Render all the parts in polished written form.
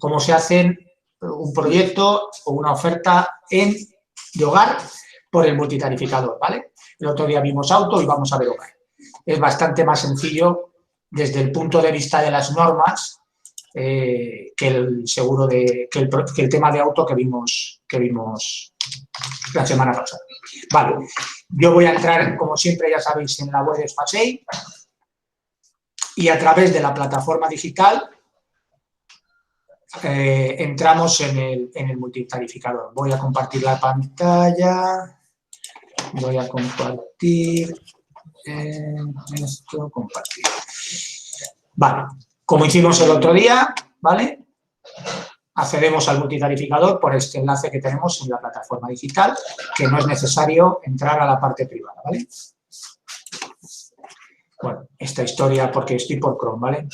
cómo se hace un proyecto o una oferta de hogar por el multitarificador, ¿vale? El otro día vimos auto y vamos a ver hogar. Es bastante más sencillo desde el punto de vista de las normas que el seguro que el tema de auto que vimos la semana pasada. Vale, yo voy a entrar, como siempre ya sabéis, en la web de Spacey y a través de la plataforma digital entramos en el multitarificador. Voy a compartir la pantalla, voy a compartir esto, compartir. Vale, como hicimos el otro día, ¿vale? Accedemos al multitarificador por este enlace que tenemos en la plataforma digital, que no es necesario entrar a la parte privada, ¿vale? Bueno, esta historia, porque estoy por Chrome, ¿vale?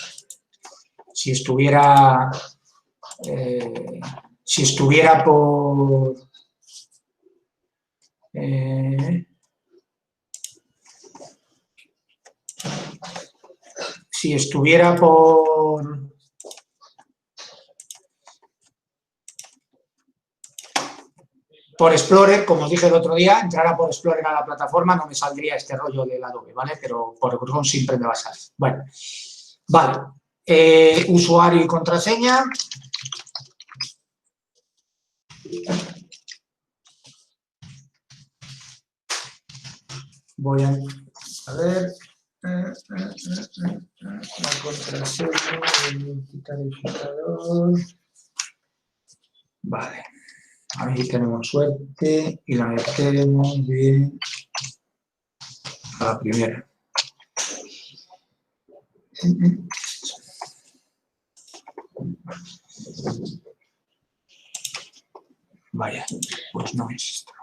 Si estuviera por... si estuviera por Explorer, como os dije el otro día, entrara por Explorer a la plataforma, no me saldría este rollo del Adobe, ¿vale? Pero por Chrome siempre me va a salir. Bueno, vale. Usuario y contraseña. Voy a ver. La contraseña del multitarificador. Vale. Ahí tenemos suerte y la metemos bien a la primera. Vaya, pues no es esto.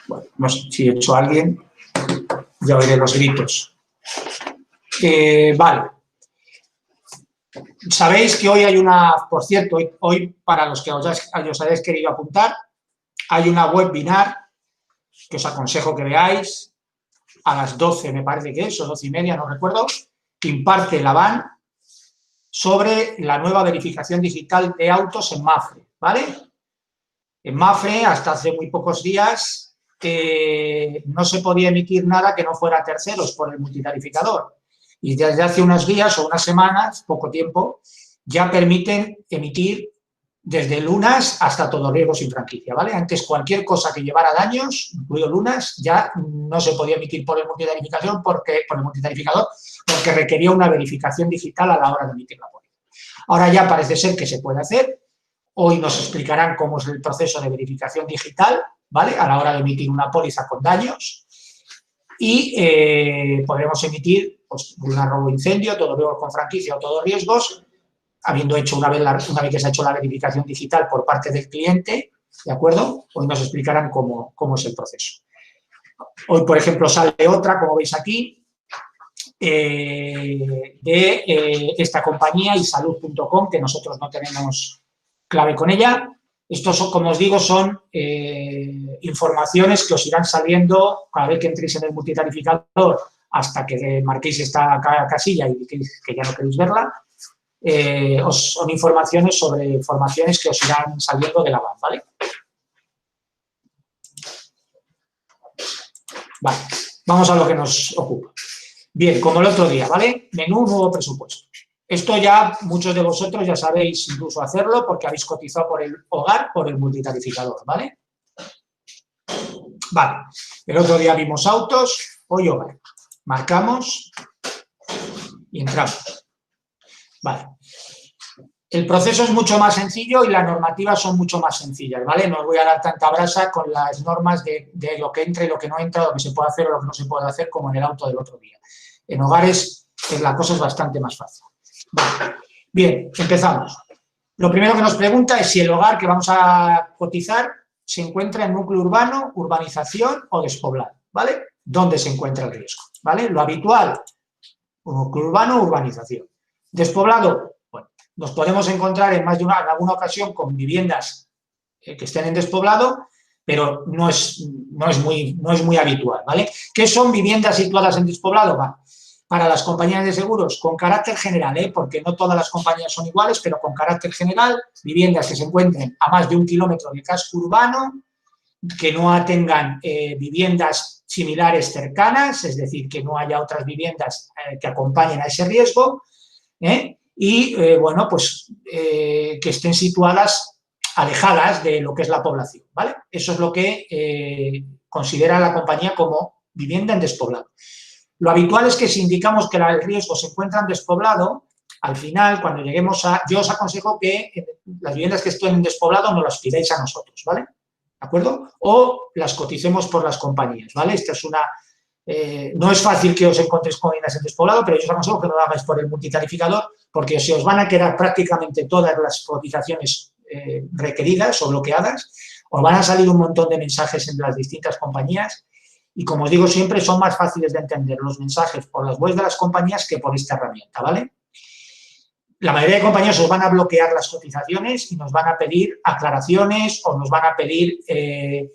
Bueno, no sé si he hecho a alguien, ya oiré los gritos. Vale. Sabéis que hoy hay una, por cierto, hoy para los que os hayáis querido apuntar, hay una webinar que os aconsejo que veáis a las 12, me parece que es, o 12:30, no recuerdo, que imparte la BAN sobre la nueva verificación digital de autos en Mapfre, ¿vale? En Mapfre, hasta hace muy pocos días, no se podía emitir nada que no fuera a terceros por el multitarificador. Y desde hace unos días o unas semanas, poco tiempo, ya permiten emitir desde lunas hasta todo riesgo sin franquicia, ¿vale? Antes cualquier cosa que llevara daños, incluido lunas, ya no se podía emitir por el multitarificador porque requería una verificación digital a la hora de emitir la póliza. Ahora ya parece ser que se puede hacer. Hoy nos explicarán cómo es el proceso de verificación digital, ¿vale? A la hora de emitir una póliza con daños y podremos emitir pues, un robo incendio, todo riesgo con franquicia o todos riesgos, habiendo hecho una vez que se ha hecho la verificación digital por parte del cliente, ¿de acuerdo? Hoy nos explicarán cómo es el proceso. Hoy, por ejemplo, sale otra, como veis aquí, de esta compañía, isalud.com, que nosotros no tenemos clave con ella. Estos, como os digo, son informaciones que os irán saliendo cada vez que entréis en el multitarificador hasta que marquéis esta casilla y que ya no queréis verla. Son informaciones sobre informaciones que os irán saliendo de la BAN, ¿vale? Vale, vamos a lo que nos ocupa. Bien, como el otro día, ¿vale? Menú, nuevo presupuesto. Esto ya muchos de vosotros ya sabéis incluso hacerlo porque habéis cotizado por el hogar, por el multitarificador, ¿vale? Vale, el otro día vimos autos, hoy hogar. Marcamos y entramos. Vale. El proceso es mucho más sencillo y las normativas son mucho más sencillas, ¿vale? No os voy a dar tanta brasa con las normas de lo que entra y lo que no entra, lo que se puede hacer o lo que no se puede hacer, como en el auto del otro día. En hogares la cosa es bastante más fácil. Vale. Bien, empezamos. Lo primero que nos pregunta es si el hogar que vamos a cotizar se encuentra en núcleo urbano, urbanización o despoblado, ¿vale? dónde se encuentra el riesgo, ¿vale? Lo habitual, núcleo urbano, urbanización. Despoblado, bueno, nos podemos encontrar en alguna ocasión con viviendas que estén en despoblado, pero no es muy habitual, ¿vale? ¿Qué son viviendas situadas en despoblado? Para las compañías de seguros, con carácter general, porque no todas las compañías son iguales, pero con carácter general, viviendas que se encuentren a más de 1 kilómetro del casco urbano, que no tengan viviendas similares cercanas, es decir, que no haya otras viviendas que acompañen a ese riesgo, y, bueno, pues que estén situadas alejadas de lo que es la población, ¿vale? Eso es lo que considera la compañía como vivienda en despoblado. Lo habitual es que si indicamos que el riesgo se encuentra en despoblado, al final, cuando lleguemos a... Yo os aconsejo que las viviendas que estén en despoblado no las pidáis a nosotros, ¿vale? ¿De acuerdo? O las coticemos por las compañías, ¿vale? Esta es una... no es fácil que os encontréis con viviendas en despoblado, pero yo os aconsejo que no lo hagáis por el multitarificador, porque se os van a quedar prácticamente todas las cotizaciones requeridas o bloqueadas, os van a salir un montón de mensajes en las distintas compañías. Y como os digo siempre, son más fáciles de entender los mensajes por las webs de las compañías que por esta herramienta, ¿vale? La mayoría de compañías os van a bloquear las cotizaciones y nos van a pedir aclaraciones o nos van a pedir que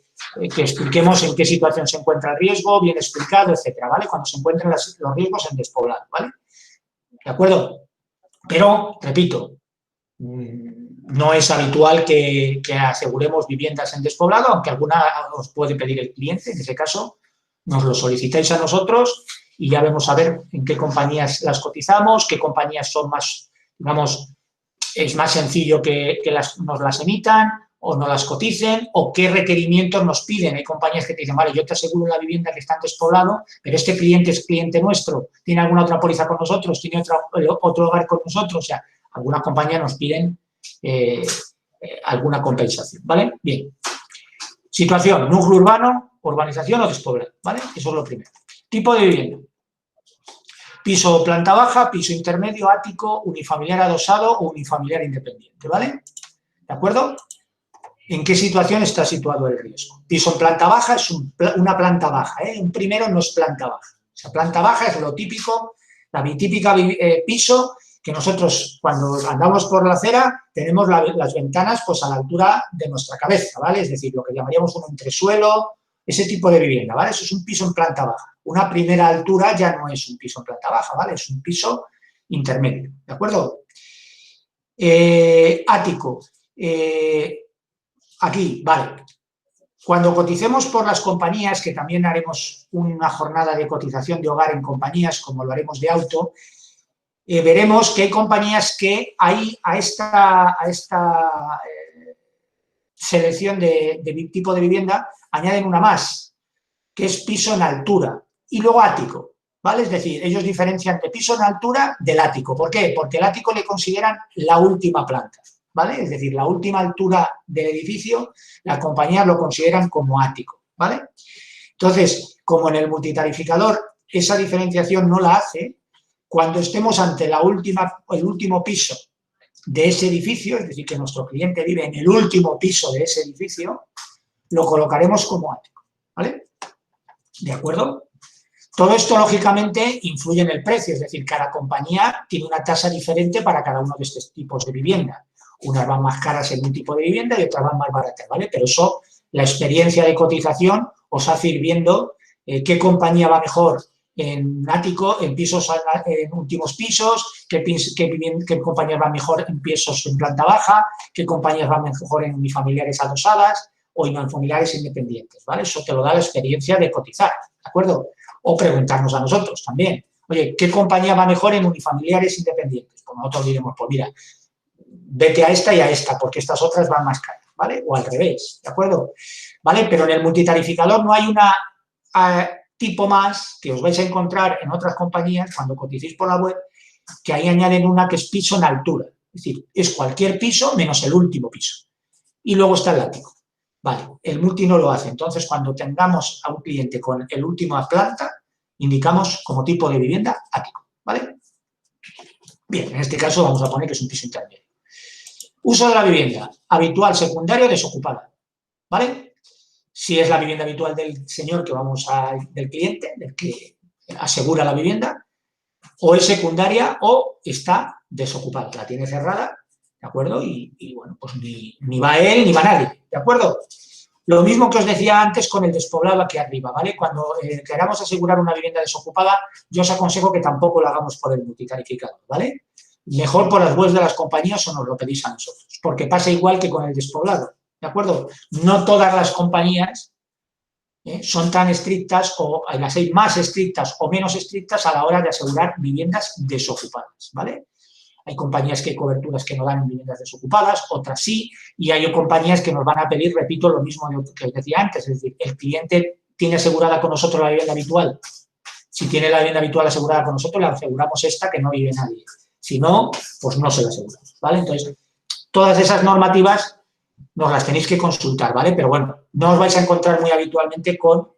expliquemos en qué situación se encuentra el riesgo, bien explicado, etcétera, ¿vale? Cuando se encuentren los riesgos en despoblado, ¿vale? ¿De acuerdo? Pero, repito, no es habitual que aseguremos viviendas en despoblado, aunque alguna os puede pedir el cliente, en ese caso nos lo solicitáis a nosotros y ya vemos a ver en qué compañías las cotizamos, qué compañías son más, digamos, es más sencillo que nos las emitan o no las coticen, o qué requerimientos nos piden. Hay compañías que te dicen, vale, yo te aseguro la vivienda que está en despoblado, pero este cliente es cliente nuestro, tiene alguna otra póliza con nosotros, tiene otro hogar con nosotros, o sea, algunas compañías nos piden alguna compensación, ¿vale? Bien. Situación, núcleo urbano, urbanización o despoblado, ¿vale? Eso es lo primero. Tipo de vivienda. Piso planta baja, piso intermedio, ático, unifamiliar adosado o unifamiliar independiente, ¿vale? ¿De acuerdo? ¿En qué situación está situado el riesgo? Piso en planta baja es una planta baja, ¿eh? Un primero no es planta baja. O sea, planta baja es lo típico, la típica piso que nosotros cuando andamos por la acera tenemos las ventanas pues a la altura de nuestra cabeza, ¿vale? Es decir, lo que llamaríamos un entresuelo, ese tipo de vivienda, ¿vale? Eso es un piso en planta baja. Una primera altura ya no es un piso en planta baja, ¿vale? Es un piso intermedio, ¿de acuerdo? Ático. Aquí, vale. Cuando coticemos por las compañías, que también haremos una jornada de cotización de hogar en compañías, como lo haremos de auto, veremos que hay compañías que ahí a esta selección de tipo de vivienda añaden una más, que es piso en altura, y luego ático, ¿vale? Es decir, ellos diferencian de piso en altura del ático. ¿Por qué? Porque el ático le consideran la última planta, ¿vale? Es decir, la última altura del edificio, las compañías lo consideran como ático, ¿vale? Entonces, como en el multitarificador esa diferenciación no la hace, cuando estemos ante el último piso de ese edificio, es decir, que nuestro cliente vive en el último piso de ese edificio, lo colocaremos como ático, ¿vale? ¿De acuerdo? Todo esto, lógicamente, influye en el precio, es decir, cada compañía tiene una tasa diferente para cada uno de estos tipos de vivienda. Unas van más caras en un tipo de vivienda y otras van más baratas, ¿vale? Pero eso, la experiencia de cotización os hace ir viendo qué compañía va mejor en ático, en pisos, en últimos pisos, qué compañías van mejor en pisos en planta baja, qué compañías van mejor en unifamiliares adosadas o en unifamiliares independientes, ¿vale? Eso te lo da la experiencia de cotizar, ¿de acuerdo? O preguntarnos a nosotros también, oye, ¿qué compañía va mejor en unifamiliares independientes? Pues nosotros diremos, pues mira, vete a esta y a esta, porque estas otras van más caras, ¿vale? O al revés, ¿de acuerdo? ¿Vale? Pero en el multitarificador no hay una tipo más que os vais a encontrar en otras compañías cuando coticéis por la web, que ahí añaden una que es piso en altura. Es decir, es cualquier piso menos el último piso. Y luego está el ático. Vale, el multi no lo hace. Entonces, cuando tengamos a un cliente con el último planta, indicamos como tipo de vivienda ático, ¿vale? Bien, en este caso vamos a poner que es un piso intermedio. Uso de la vivienda, habitual, secundario, desocupada, ¿vale? si es la vivienda habitual del señor del cliente, del que asegura la vivienda, o es secundaria o está desocupada, la tiene cerrada, ¿de acuerdo? Y bueno, pues ni va él ni va nadie, ¿de acuerdo? Lo mismo que os decía antes con el despoblado aquí arriba, ¿vale? Cuando queramos asegurar una vivienda desocupada, yo os aconsejo que tampoco lo hagamos por el multitarificador, ¿vale? Mejor por las webs de las compañías o nos lo pedís a nosotros, porque pasa igual que con el despoblado, ¿de acuerdo? No todas las compañías son tan estrictas o las hay más estrictas o menos estrictas a la hora de asegurar viviendas desocupadas, ¿vale? Hay compañías que hay coberturas que no dan viviendas desocupadas, otras sí, y hay compañías que nos van a pedir, repito, lo mismo que os decía antes, es decir, el cliente tiene asegurada con nosotros la vivienda habitual. Si tiene la vivienda habitual asegurada con nosotros, le aseguramos esta que no vive nadie. Si no, pues no se la aseguramos, ¿vale? Entonces, todas esas normativas nos las tenéis que consultar, ¿vale? Pero bueno, no os vais a encontrar muy habitualmente con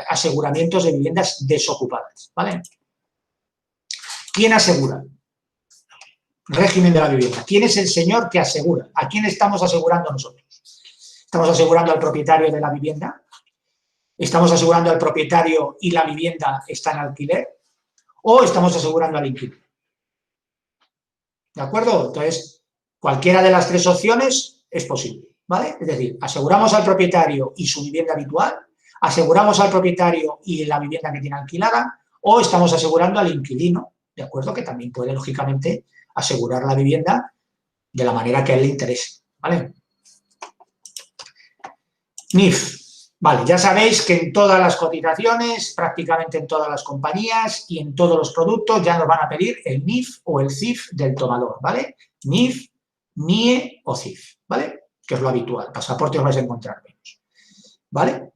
aseguramientos de viviendas desocupadas, ¿vale? ¿Quién asegura? Régimen de la vivienda. ¿Quién es el señor que asegura? ¿A quién estamos asegurando nosotros? ¿Estamos asegurando al propietario de la vivienda? ¿Estamos asegurando al propietario y la vivienda está en alquiler? ¿O estamos asegurando al inquilino? ¿De acuerdo? Entonces, cualquiera de las tres opciones es posible, ¿vale? Es decir, aseguramos al propietario y su vivienda habitual, aseguramos al propietario y la vivienda que tiene alquilada, o estamos asegurando al inquilino, ¿de acuerdo? Que también puede, lógicamente, asegurar la vivienda de la manera que a él le interese, ¿vale? NIF. Vale, ya sabéis que en todas las cotizaciones, prácticamente en todas las compañías y en todos los productos ya nos van a pedir el NIF o el CIF del tomador, ¿vale? NIF, NIE o CIF, ¿vale? Que es lo habitual. Pasaporte os vais a encontrar menos, ¿vale?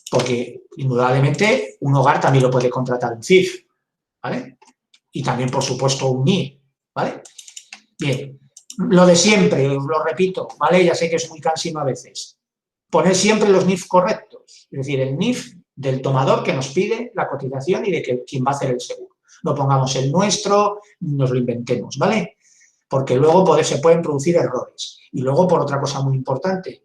Porque, indudablemente, un hogar también lo puede contratar un CIF, ¿vale? Y también, por supuesto, un NIE, ¿vale? Bien, lo de siempre, os lo repito, ¿vale? Ya sé que es muy cansino a veces. Poner siempre los NIF correctos, es decir, el NIF del tomador que nos pide la cotización y de quién va a hacer el seguro. No pongamos el nuestro, nos lo inventemos, ¿vale? Porque luego se pueden producir errores. Y luego, por otra cosa muy importante,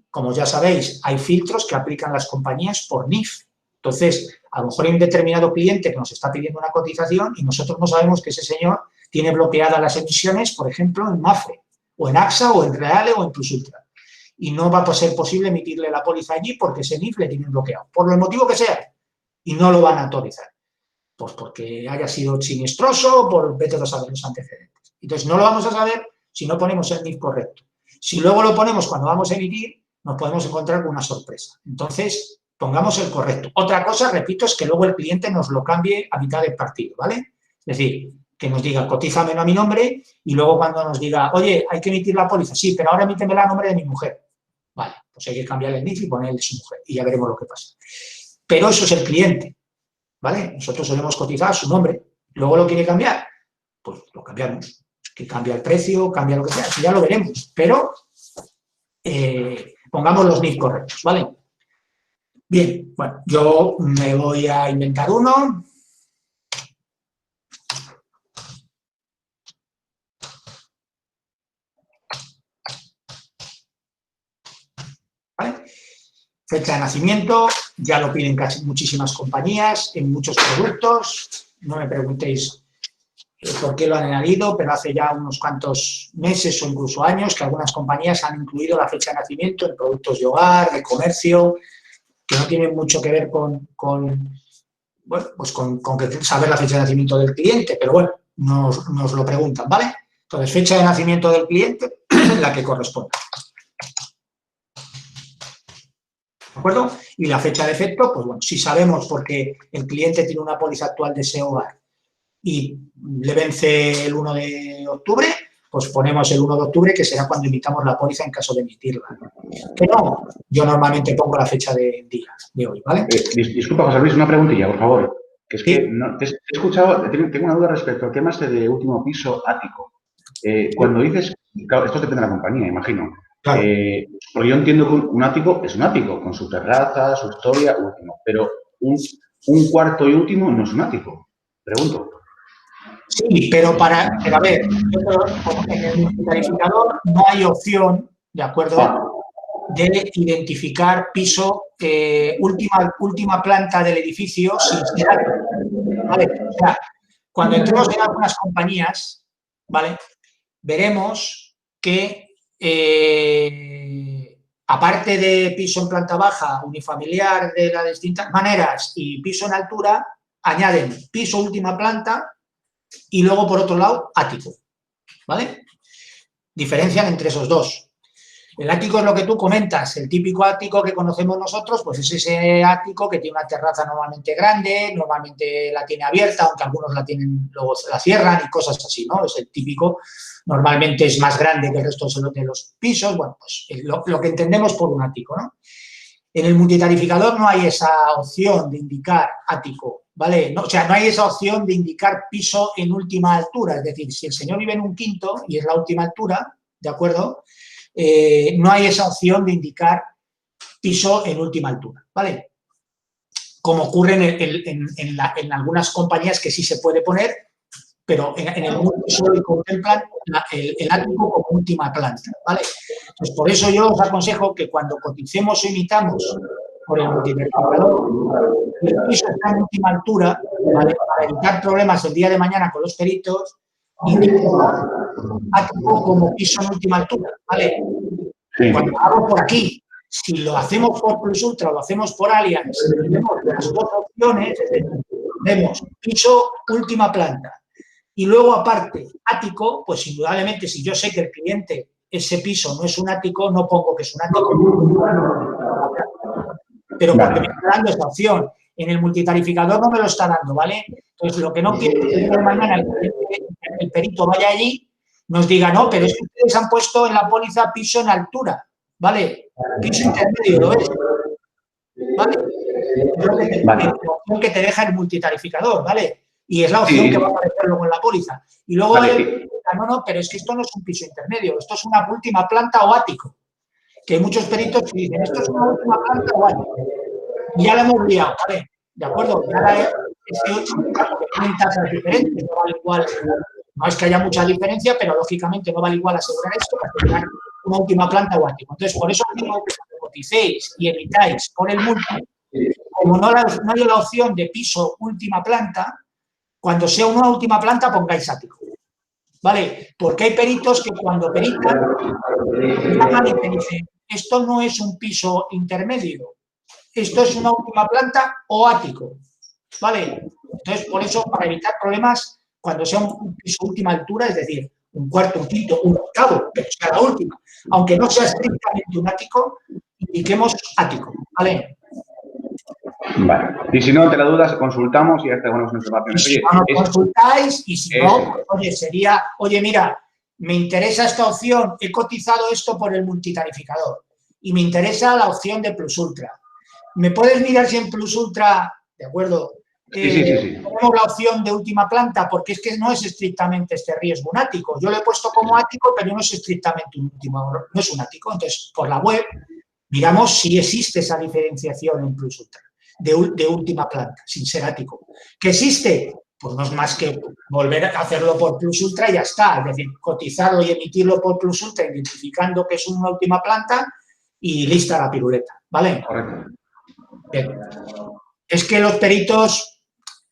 como ya sabéis, hay filtros que aplican las compañías por NIF. Entonces, a lo mejor hay un determinado cliente que nos está pidiendo una cotización y nosotros no sabemos que ese señor tiene bloqueadas las emisiones, por ejemplo, en MAFRE, o en AXA, o en Reale, o en Plusultra. Y no va a ser posible emitirle la póliza allí porque ese NIF le tienen bloqueado, por el motivo que sea, y no lo van a autorizar. Pues porque haya sido siniestroso o por vete a saber los antecedentes. Entonces, no lo vamos a saber si no ponemos el NIF correcto. Si luego lo ponemos cuando vamos a emitir, nos podemos encontrar con una sorpresa. Entonces, pongamos el correcto. Otra cosa, repito, es que luego el cliente nos lo cambie a mitad del partido, ¿vale? Es decir, que nos diga, cotízamelo a mi nombre, y luego cuando nos diga, oye, hay que emitir la póliza, sí, pero ahora emítemela a nombre de mi mujer. Vale, pues hay que cambiar el NIF y poner el de su mujer, y ya veremos lo que pasa. Pero eso es el cliente, ¿vale? Nosotros solemos cotizar a su nombre, luego lo quiere cambiar, pues lo cambiamos. Que cambia el precio, cambia lo que sea, eso ya lo veremos, pero pongamos los NIF correctos, ¿vale? Bien, bueno, yo me voy a inventar uno. ¿Vale? Fecha de nacimiento, ya lo piden casi muchísimas compañías, en muchos productos, no me preguntéis por qué lo han añadido, pero hace ya unos cuantos meses o incluso años que algunas compañías han incluido la fecha de nacimiento en productos de hogar, de comercio, que no tienen mucho que ver con saber la fecha de nacimiento del cliente, pero bueno, nos lo preguntan, ¿vale? Entonces, fecha de nacimiento del cliente, la que corresponda. ¿De acuerdo? Y la fecha de efecto, pues bueno, si sabemos porque el cliente tiene una póliza actual de ese hogar y le vence el 1 de octubre, pues ponemos el 1 de octubre, que será cuando emitamos la póliza en caso de emitirla. Que no, yo normalmente pongo la fecha de día de hoy, ¿vale? Disculpa, José Luis, una preguntilla, por favor. Que es ¿Sí? que no, te he escuchado, tengo una duda respecto al tema de último piso ático. Cuando dices, claro, esto depende de la compañía, imagino. Claro. Porque yo entiendo que un ático es un ático, con su terraza, su historia, último. Pero un cuarto y último no es un ático. Pregunto. Sí, pero a ver, en el multitarificador no hay opción, ¿de acuerdo? de identificar piso, última planta del edificio sin ser ático, ¿vale? O sea, cuando entremos en algunas compañías, ¿vale?, veremos que aparte de piso en planta baja, unifamiliar de las distintas maneras y piso en altura, añaden piso última planta y luego, por otro lado, ático, ¿vale? Diferencian entre esos dos. El ático es lo que tú comentas, el típico ático que conocemos nosotros, pues es ese ático que tiene una terraza normalmente grande, normalmente la tiene abierta, aunque algunos la tienen, luego la cierran y cosas así, ¿no? Es el típico, normalmente es más grande que el resto de los pisos, bueno, pues lo que entendemos por un ático, ¿no? En el multitarificador no hay esa opción de indicar ático, ¿vale? No, o sea, no hay esa opción de indicar piso en última altura, es decir, si el señor vive en un quinto y es la última altura, ¿de acuerdo?, no hay esa opción de indicar piso en última altura, ¿vale? Como ocurre en algunas compañías que sí se puede poner, pero en el multi solo contemplan el ático como última planta, ¿vale? Pues por eso yo os aconsejo que cuando coticemos o imitamos por el multiplicador, el piso está en última altura, ¿vale?, para evitar problemas el día de mañana con los peritos, indiquemos ático como piso en última altura, ¿vale? Sí. Cuando lo hago por aquí, si lo hacemos por Plus Ultra o lo hacemos por Allianz, tenemos las dos opciones, es decir, tenemos piso última planta y luego aparte ático, pues indudablemente si yo sé que el cliente, ese piso no es un ático, no pongo que es un ático, pero porque me está dando esa opción. En el multitarificador no me lo está dando, ¿vale? Entonces, lo que no quiero es que el día de mañana el perito vaya allí, nos diga, no, pero es que ustedes han puesto en la póliza piso en altura, ¿vale? Piso intermedio, ¿lo es? ¿Vale? Es la opción que te deja el multitarificador, ¿vale? Y es la opción que va a aparecer luego en la póliza. Y luego hay el que diga, no, pero es que esto no es un piso intermedio, esto es una última planta o ático. Que hay muchos peritos que dicen, esto es una última planta o ático. Y ya la hemos liado, ¿vale? ¿De acuerdo? Ya ese 8, porque tienen tasas diferentes, no vale igual. No es que haya mucha diferencia, pero lógicamente no vale igual asegurar esto que asegurar una última planta o ático. Entonces, por eso digo que cuando coticéis y emitáis por el multi, como no hay la opción de piso última planta, cuando sea una última planta pongáis ático, ¿vale? Porque hay peritos que cuando peritan, llaman y te dicen, esto no es un piso intermedio, esto es una última planta o ático, ¿vale? Entonces, por eso, para evitar problemas, cuando sea un piso última altura, es decir, un cuarto, un quinto, un octavo, pero sea la última, aunque no sea estrictamente un ático, indiquemos ático, ¿vale? Vale. Y si no, ante la duda, consultamos y ya tenemos unas informaciones. Si no, consultáis y si no, pues, oye, sería, oye, mira, me interesa esta opción, he cotizado esto por el multitarificador y me interesa la opción de Plus Ultra. ¿Me puedes mirar si en Plus Ultra, de acuerdo, sí. tenemos la opción de última planta? Porque es que no es estrictamente este riesgo un ático. Yo lo he puesto como ático, pero no es estrictamente un último, no es un ático. Entonces, por la web, miramos si existe esa diferenciación en Plus Ultra de última planta, sin ser ático. ¿Que existe? Pues no es más que volver a hacerlo por Plus Ultra y ya está. Es decir, cotizarlo y emitirlo por Plus Ultra, identificando que es una última planta y lista la piruleta, ¿vale? Correcto. Bien. Es que los peritos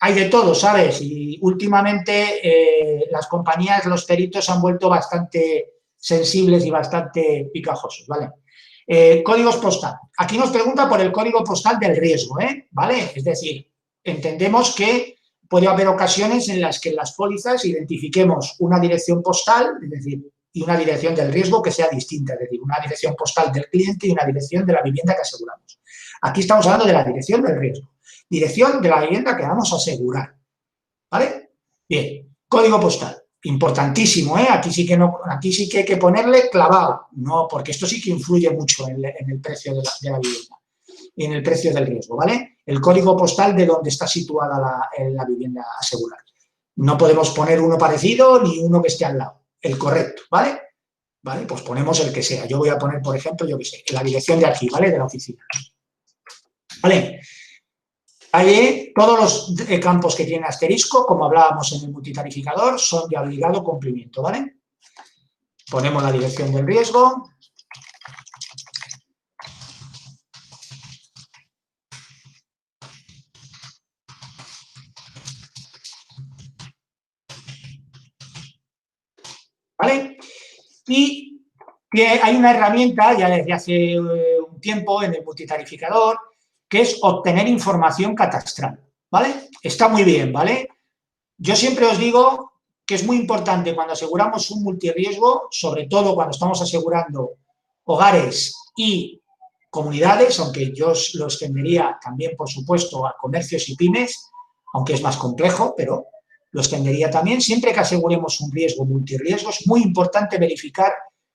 hay de todo, ¿sabes? Y últimamente las compañías, los peritos se han vuelto bastante sensibles y bastante picajosos, ¿vale? Códigos postal. Aquí nos pregunta por el código postal del riesgo, ¿vale? Es decir, entendemos que puede haber ocasiones en las que en las pólizas identifiquemos una dirección postal, es decir, y una dirección del riesgo que sea distinta, es decir, una dirección postal del cliente y una dirección de la vivienda que aseguramos. Aquí estamos hablando de la dirección del riesgo. Dirección de la vivienda que vamos a asegurar, ¿vale? Bien, código postal. Importantísimo, ¿eh? Aquí sí que hay que ponerle clavado, no, porque esto sí que influye mucho en el precio de la vivienda y en el precio del riesgo, ¿vale? El código postal de donde está situada la vivienda asegurada. No podemos poner uno parecido ni uno que esté al lado, el correcto, ¿vale? ¿Vale? Pues ponemos el que sea. Yo voy a poner, por ejemplo, yo qué sé, la dirección de aquí, ¿vale? De la oficina. ¿Vale? Ahí, todos los campos que tienen asterisco, como hablábamos en el multitarificador, son de obligado cumplimiento, ¿vale? Ponemos la dirección del riesgo. ¿vale? Y que hay una herramienta ya desde hace un tiempo en el multitarificador que es obtener información catastral, ¿vale? Está muy bien, ¿vale? Yo siempre os digo que es muy importante cuando aseguramos un multirriesgo, sobre todo cuando estamos asegurando hogares y comunidades, aunque yo lo extendería también, por supuesto, a comercios y pymes, aunque es más complejo, pero lo extendería también. Siempre que aseguremos un riesgo multirriesgo, es muy importante verificar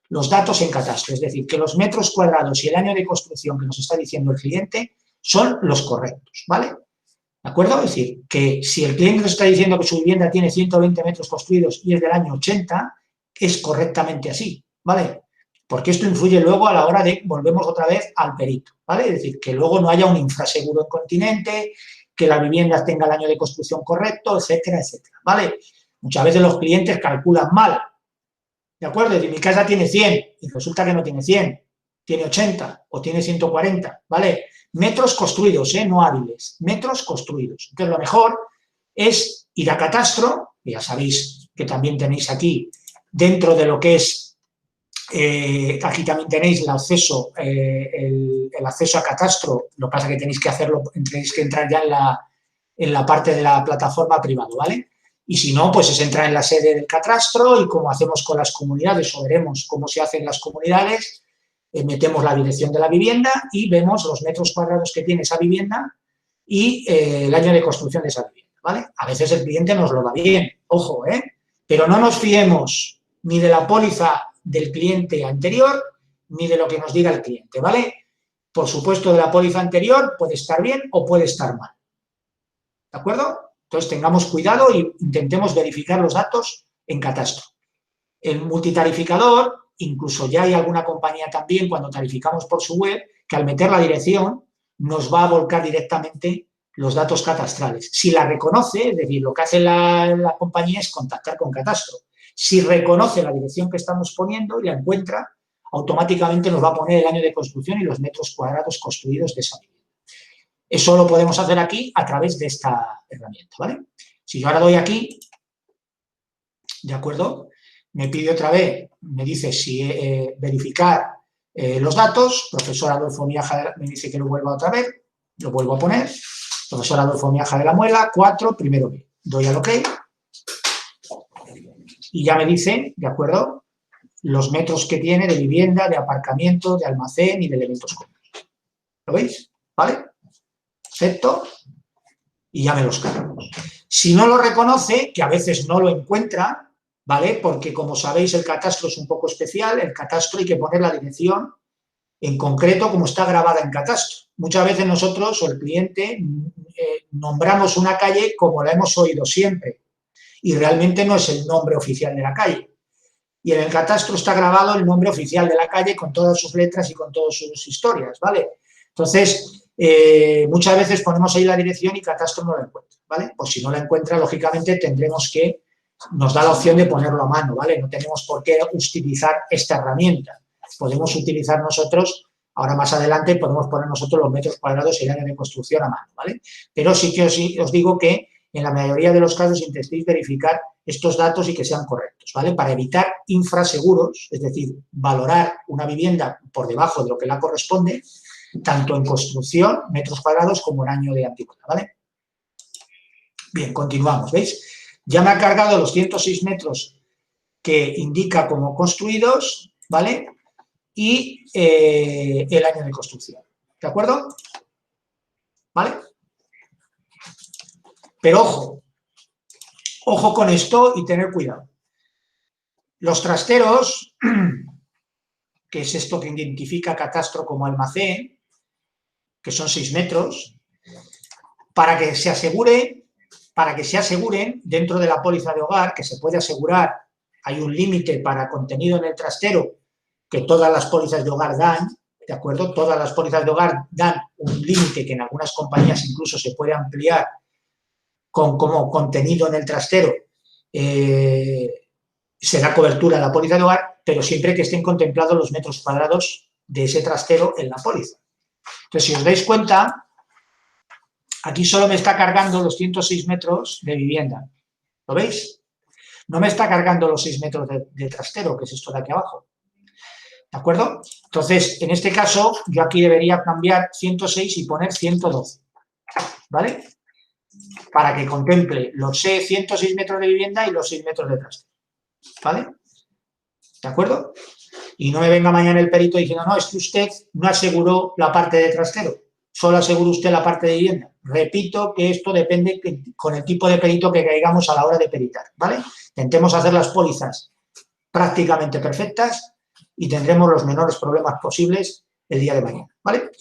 los datos en catastro, es decir, que los metros cuadrados y el año de construcción que nos está diciendo el cliente son los correctos, ¿vale? ¿De acuerdo? Es decir, que si el cliente nos está diciendo que su vivienda tiene 120 metros construidos y es del año 80, es correctamente así, ¿vale? Porque esto influye luego a la hora de, volvemos otra vez al perito, ¿vale? Es decir, que luego no haya un infraseguro incontinente, que la vivienda tenga el año de construcción correcto, etcétera, etcétera, ¿vale? Muchas veces los clientes calculan mal, ¿de acuerdo? Es decir, mi casa tiene 100 y resulta que no tiene 100, tiene 80 o tiene 140, ¿vale? Metros construidos, no hábiles, metros construidos. Entonces, lo mejor es ir a catastro, que ya sabéis que también tenéis aquí, dentro de lo que es, aquí también tenéis el acceso, el acceso a catastro, lo que pasa es que tenéis que hacerlo, tenéis que entrar ya en la parte de la plataforma privada, ¿vale? Y si no, pues es entrar en la sede del catastro y como hacemos con las comunidades, o veremos cómo se hacen las comunidades, metemos la dirección de la vivienda y vemos los metros cuadrados que tiene esa vivienda y el año de construcción de esa vivienda, ¿vale? A veces el cliente nos lo da bien, ojo, pero no nos fiemos ni de la póliza del cliente anterior ni de lo que nos diga el cliente, ¿vale? Por supuesto, de la póliza anterior puede estar bien o puede estar mal, ¿de acuerdo? Entonces, tengamos cuidado e intentemos verificar los datos en catastro. El multitarificador, incluso ya hay alguna compañía también, cuando tarificamos por su web, que al meter la dirección nos va a volcar directamente los datos catastrales. Si la reconoce, es decir, lo que hace la compañía es contactar con catastro. Si reconoce la dirección que estamos poniendo y la encuentra, automáticamente nos va a poner el año de construcción y los metros cuadrados construidos de esa vivienda. Eso lo podemos hacer aquí a través de esta herramienta, ¿vale? Si yo ahora doy aquí, ¿de acuerdo? Me pide otra vez, me dice si verificar los datos, profesor Adolfo Miaja me dice que lo vuelva otra vez, lo vuelvo a poner, profesor Adolfo Miaja de la Muela, 4, primero B, doy al OK y ya me dice, ¿de acuerdo?, los metros que tiene de vivienda, de aparcamiento, de almacén y de elementos comunes. ¿Lo veis? ¿Vale? Perfecto. Y ya me los cargamos. Si no lo reconoce, que a veces no lo encuentra, ¿vale? Porque, como sabéis, el catastro es un poco especial. El catastro hay que poner la dirección en concreto como está grabada en catastro. Muchas veces nosotros o el cliente nombramos una calle como la hemos oído siempre y realmente no es el nombre oficial de la calle. Y en el catastro está grabado el nombre oficial de la calle con todas sus letras y con todas sus historias, ¿vale? Entonces, muchas veces ponemos ahí la dirección y catastro no la encuentra, ¿vale? Pues si no la encuentra, lógicamente tendremos que, nos da la opción de ponerlo a mano, ¿vale? No tenemos por qué utilizar esta herramienta. Podemos utilizar nosotros, ahora más adelante, podemos poner nosotros los metros cuadrados y el área de construcción a mano, ¿vale? Pero sí que os digo que en la mayoría de los casos intentéis verificar estos datos y que sean correctos, ¿vale? Para evitar infraseguros, es decir, valorar una vivienda por debajo de lo que la corresponde, tanto en construcción, metros cuadrados, como en año de antigüedad, ¿vale? Bien, continuamos, ¿veis? Ya me ha cargado los 106 metros que indica como construidos, ¿vale? Y el año de construcción, ¿de acuerdo? ¿Vale? Pero ojo con esto y tener cuidado. Los trasteros, que es esto que identifica catastro como almacén, que son 6 metros, para que se aseguren dentro de la póliza de hogar, que se puede asegurar, hay un límite para contenido en el trastero que todas las pólizas de hogar dan, ¿de acuerdo? Todas las pólizas de hogar dan un límite que en algunas compañías incluso se puede ampliar como contenido en el trastero, se da cobertura a la póliza de hogar, pero siempre que estén contemplados los metros cuadrados de ese trastero en la póliza. Entonces, si os dais cuenta, aquí solo me está cargando los 106 metros de vivienda. ¿Lo veis? no me está cargando los 6 metros de trastero, que es esto de aquí abajo. ¿De acuerdo? Entonces, en este caso, yo aquí debería cambiar 106 y poner 112, ¿vale? Para que contemple los 106 metros de vivienda y los 6 metros de trastero, ¿vale? ¿De acuerdo? Y no me venga mañana el perito diciendo, no, es que usted no aseguró la parte de trastero, solo aseguró usted la parte de vivienda. Repito que esto depende con el tipo de perito que caigamos a la hora de peritar, ¿vale? Intentemos hacer las pólizas prácticamente perfectas y tendremos los menores problemas posibles el día de mañana, ¿vale?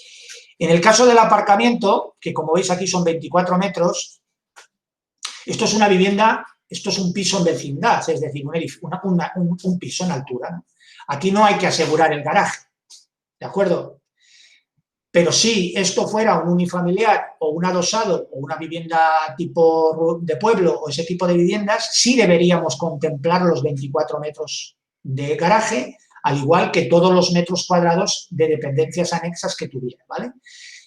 En el caso del aparcamiento, que como veis aquí son 24 metros, esto es una vivienda, esto es un piso en vecindad, es decir, un piso en altura, ¿no? Aquí no hay que asegurar el garaje, ¿de acuerdo? Pero si esto fuera un unifamiliar o un adosado o una vivienda tipo de pueblo o ese tipo de viviendas, sí deberíamos contemplar los 24 metros de garaje, al igual que todos los metros cuadrados de dependencias anexas que tuviera, ¿vale?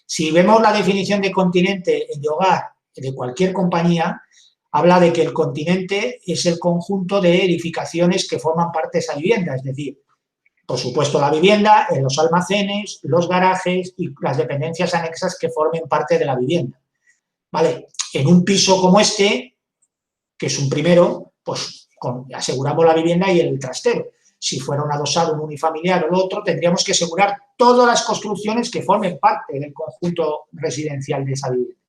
Si vemos la definición de continente de hogar de cualquier compañía, habla de que el continente es el conjunto de edificaciones que forman parte de esa vivienda, es decir, por supuesto la vivienda, los almacenes, los garajes y las dependencias anexas que formen parte de la vivienda, ¿vale? En un piso como este, que es un primero, pues aseguramos la vivienda y el trastero. Si fuera un adosado, un unifamiliar o lo otro, tendríamos que asegurar todas las construcciones que formen parte del conjunto residencial de esa vivienda.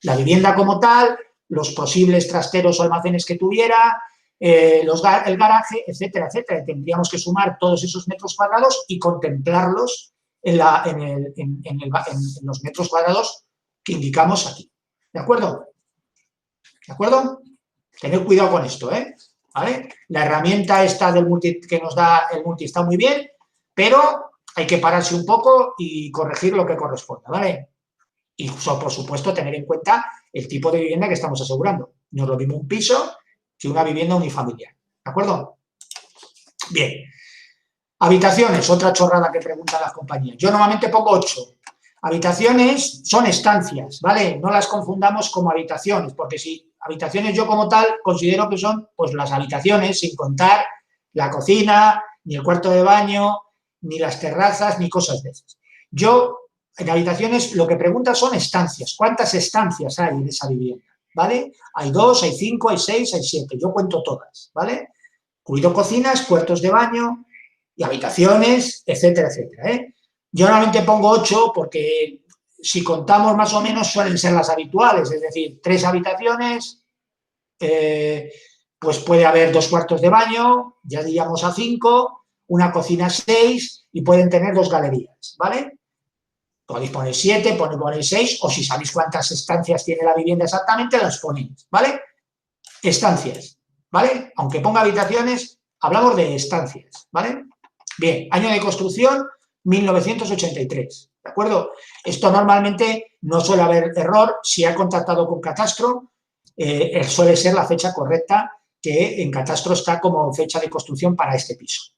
La vivienda como tal, los posibles trasteros o almacenes que tuviera, el garaje, etcétera, etcétera. Tendríamos que sumar todos esos metros cuadrados y contemplarlos en los metros cuadrados que indicamos aquí. ¿De acuerdo? ¿De acuerdo? Tened cuidado con esto, ¿eh? ¿Vale? La herramienta esta del que nos da el multi está muy bien, pero hay que pararse un poco y corregir lo que corresponda, ¿vale? Y por supuesto tener en cuenta el tipo de vivienda que estamos asegurando. No es lo mismo un piso que una vivienda unifamiliar, ¿de acuerdo? Bien. Habitaciones, otra chorrada que preguntan las compañías. Yo normalmente pongo 8. Habitaciones son estancias, ¿vale? No las confundamos como habitaciones, porque si habitaciones yo como tal considero que son pues las habitaciones, sin contar la cocina, ni el cuarto de baño, ni las terrazas, ni cosas de esas. Yo, en habitaciones, lo que preguntan son estancias. ¿Cuántas estancias hay en esa vivienda? ¿Vale? Hay 2, hay 5, hay 6, hay 7. Yo cuento todas, ¿vale? Incluido cocinas, cuartos de baño y habitaciones, etcétera, etcétera, ¿eh? Yo normalmente pongo 8 porque si contamos más o menos suelen ser las habituales, es decir, 3 habitaciones, pues puede haber 2 cuartos de baño, ya diríamos a 5, una cocina 6 y pueden tener 2 galerías, ¿vale? Podéis poner 7, ponéis 6 o si sabéis cuántas estancias tiene la vivienda exactamente, las ponéis, ¿vale? Estancias, ¿vale? Aunque ponga habitaciones, hablamos de estancias, ¿vale? Bien, año de construcción, 1983, ¿de acuerdo? Esto normalmente no suele haber error, si ha contactado con Catastro, suele ser la fecha correcta que en Catastro está como fecha de construcción para este piso,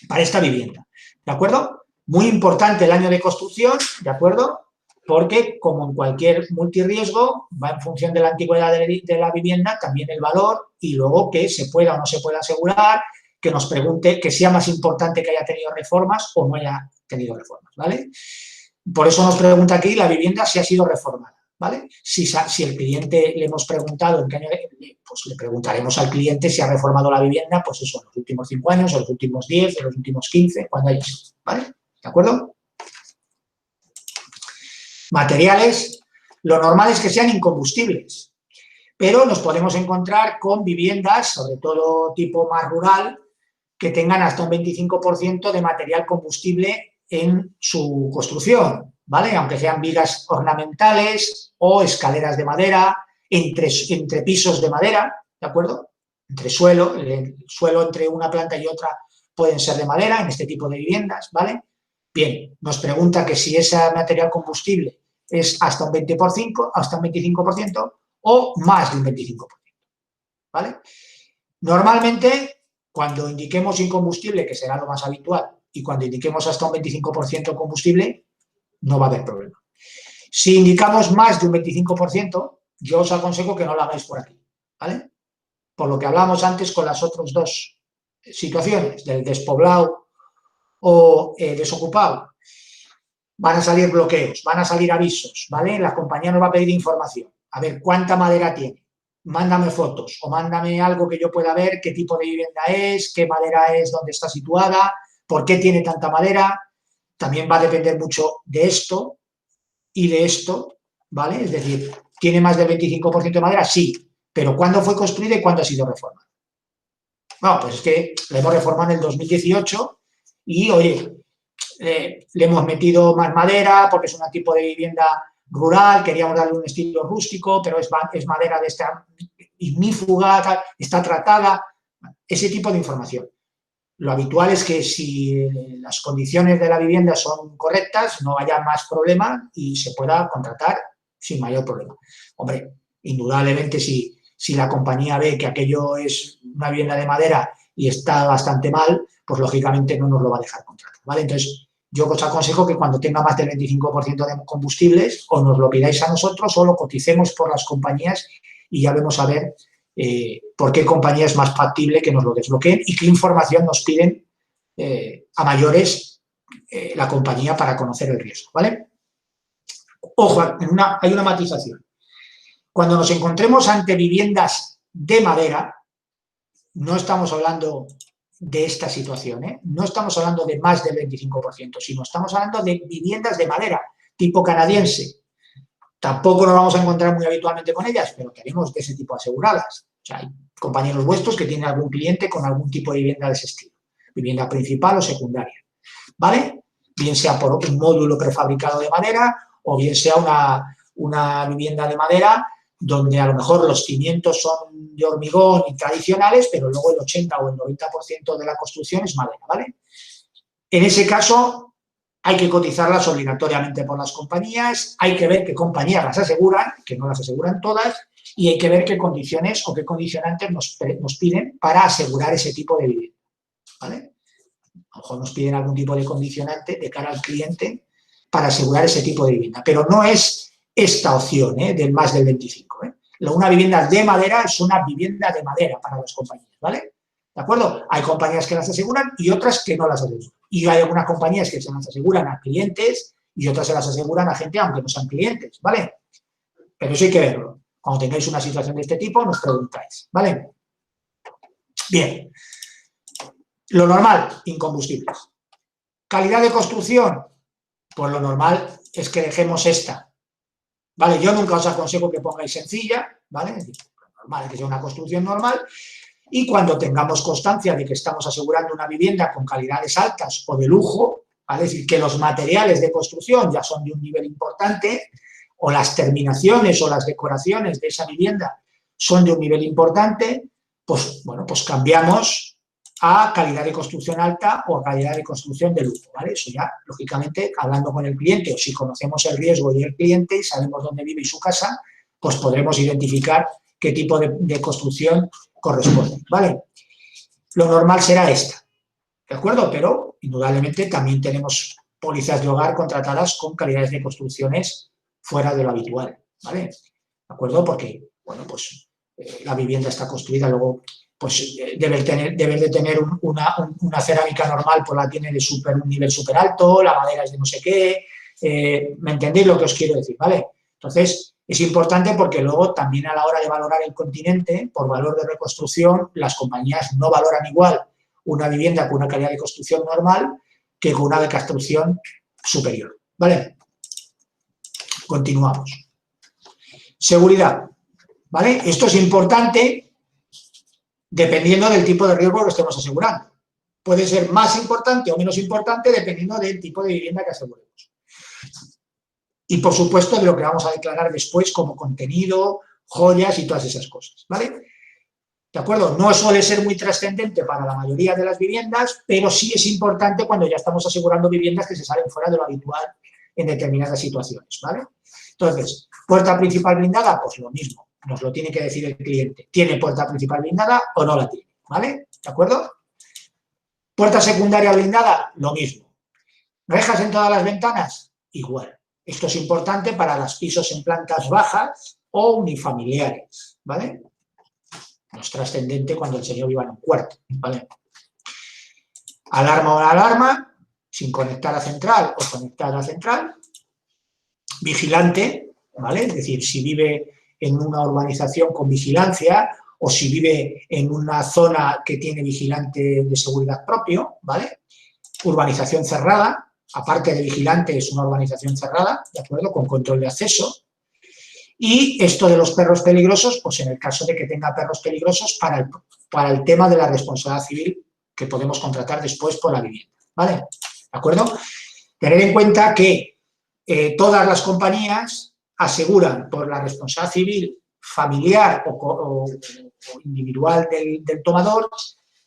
para esta vivienda, ¿de acuerdo? Muy importante el año de construcción, ¿de acuerdo? Porque, como en cualquier multirriesgo, va en función de la antigüedad de la vivienda, también el valor y luego que se pueda o no se pueda asegurar, que nos pregunte que sea más importante que haya tenido reformas o no haya tenido reformas, ¿vale? Por eso nos pregunta aquí la vivienda si ha sido reformada, ¿vale? Si el cliente le hemos preguntado en qué año, pues le preguntaremos al cliente si ha reformado la vivienda, pues eso, en los últimos 5 años, o los últimos 10, en los últimos 15, cuando haya sido, ¿vale? ¿De acuerdo? Materiales, lo normal es que sean incombustibles, pero nos podemos encontrar con viviendas, sobre todo tipo más rural, que tengan hasta un 25% de material combustible en su construcción, ¿vale? Aunque sean vigas ornamentales o escaleras de madera, entre pisos de madera, ¿de acuerdo? Entre suelo, el suelo entre una planta y otra pueden ser de madera en este tipo de viviendas, ¿vale? Bien, nos pregunta que si ese material combustible es hasta un 20%, hasta un 25% o más de un 25%, ¿vale? Normalmente, cuando indiquemos incombustible, que será lo más habitual, y cuando indiquemos hasta un 25% combustible, no va a haber problema. Si indicamos más de un 25%, yo os aconsejo que no lo hagáis por aquí, ¿vale? por lo que hablábamos antes con las otras dos situaciones, del despoblado o desocupado. Van a salir bloqueos, van a salir avisos, ¿vale? La compañía nos va a pedir información. A ver, ¿cuánta madera tiene? Mándame fotos o mándame algo que yo pueda ver, qué tipo de vivienda es, qué madera es, dónde está situada, por qué tiene tanta madera. También va a depender mucho de esto y de esto, ¿vale? Es decir, ¿tiene más del 25% de madera? Sí, pero ¿cuándo fue construida y cuándo ha sido reformada? No, pues es que la hemos reformado en el 2018 y, oye, le hemos metido más madera porque es un tipo de vivienda rural, queríamos darle un estilo rústico, pero es madera de esta ignífuga, está tratada, ese tipo de información. Lo habitual es que si las condiciones de la vivienda son correctas, no haya más problema y se pueda contratar sin mayor problema. Hombre, indudablemente si la compañía ve que aquello es una vivienda de madera y está bastante mal, pues lógicamente no nos lo va a dejar contratar, ¿vale? Entonces, yo os aconsejo que cuando tenga más del 25% de combustibles, o nos lo pidáis a nosotros o lo coticemos por las compañías y ya vemos a ver por qué compañía es más factible que nos lo desbloqueen y qué información nos piden a mayores la compañía para conocer el riesgo, ¿vale? Ojo, hay una matización. Cuando nos encontremos ante viviendas de madera, no estamos hablando de esta situación, ¿eh? No estamos hablando de más del 25%, sino estamos hablando de viviendas de madera, tipo canadiense. Tampoco nos vamos a encontrar muy habitualmente con ellas, pero tenemos de ese tipo aseguradas. O sea, hay compañeros vuestros que tienen algún cliente con algún tipo de vivienda de ese estilo, vivienda principal o secundaria, ¿vale? Bien sea por un módulo prefabricado de madera o bien sea una vivienda de madera donde a lo mejor los cimientos son de hormigón y tradicionales, pero luego el 80 o el 90% de la construcción es madera, ¿vale? En ese caso hay que cotizarlas obligatoriamente por las compañías, hay que ver qué compañías las aseguran, que no las aseguran todas, y hay que ver qué condiciones o qué condicionantes nos piden para asegurar ese tipo de vivienda, ¿vale? A lo mejor nos piden algún tipo de condicionante de cara al cliente para asegurar ese tipo de vivienda, pero no es esta opción del más del 25. Una vivienda de madera es una vivienda de madera para las compañías, ¿vale? ¿De acuerdo? Hay compañías que las aseguran y otras que no las aseguran. Y hay algunas compañías que se las aseguran a clientes y otras se las aseguran a gente aunque no sean clientes, ¿vale? Pero eso hay que verlo. Cuando tengáis una situación de este tipo, nos preguntáis, ¿vale? Bien. Lo normal, incombustibles. Calidad de construcción, pues lo normal es que dejemos esta, ¿vale? Yo nunca os aconsejo que pongáis sencilla, ¿vale? Es decir, lo normal es que sea una construcción normal y cuando tengamos constancia de que estamos asegurando una vivienda con calidades altas o de lujo, ¿vale? Es decir, que los materiales de construcción ya son de un nivel importante o las terminaciones o las decoraciones de esa vivienda son de un nivel importante, pues, bueno, pues cambiamos a calidad de construcción alta o a calidad de construcción de lujo, ¿vale? Eso ya, lógicamente, hablando con el cliente o si conocemos el riesgo y el cliente y sabemos dónde vive y su casa, pues podremos identificar qué tipo de construcción corresponde, ¿vale? Lo normal será esta, ¿de acuerdo? Pero, indudablemente, también tenemos pólizas de hogar contratadas con calidades de construcciones fuera de lo habitual, ¿vale? ¿De acuerdo? Porque, bueno, pues la vivienda está construida, luego pues debe de tener una cerámica normal, pues la tiene de un nivel súper alto, la madera es de no sé qué, ¿me entendéis lo que os quiero decir, vale? Entonces, es importante porque luego también a la hora de valorar el continente, por valor de reconstrucción, las compañías no valoran igual una vivienda con una calidad de construcción normal que con una de construcción superior, ¿vale? Continuamos. Seguridad, ¿vale? Esto es importante dependiendo del tipo de riesgo que estemos asegurando. Puede ser más importante o menos importante dependiendo del tipo de vivienda que aseguremos. Y, por supuesto, de lo que vamos a declarar después como contenido, joyas y todas esas cosas, ¿vale? ¿De acuerdo? No suele ser muy trascendente para la mayoría de las viviendas, pero sí es importante cuando ya estamos asegurando viviendas que se salen fuera de lo habitual en determinadas situaciones, ¿vale? Entonces, puerta principal blindada, pues lo mismo. Nos lo tiene que decir el cliente. ¿Tiene puerta principal blindada o no la tiene? ¿Vale? ¿De acuerdo? Puerta secundaria blindada, lo mismo. ¿Rejas en todas las ventanas? Igual. Esto es importante para los pisos en plantas bajas o unifamiliares, ¿vale? No es trascendente cuando el señor viva en un cuarto, ¿vale? Alarma o alarma, sin conectar a central o conectar a central. Vigilante, ¿vale? Es decir, si vive en una urbanización con vigilancia o si vive en una zona que tiene vigilante de seguridad propio, ¿vale? Urbanización cerrada, aparte de vigilante, es una urbanización cerrada, ¿de acuerdo? Con control de acceso. Y esto de los perros peligrosos, pues en el caso de que tenga perros peligrosos para el tema de la responsabilidad civil que podemos contratar después por la vivienda, ¿vale? ¿De acuerdo? Tener en cuenta que todas las compañías aseguran por la responsabilidad civil familiar o individual del tomador,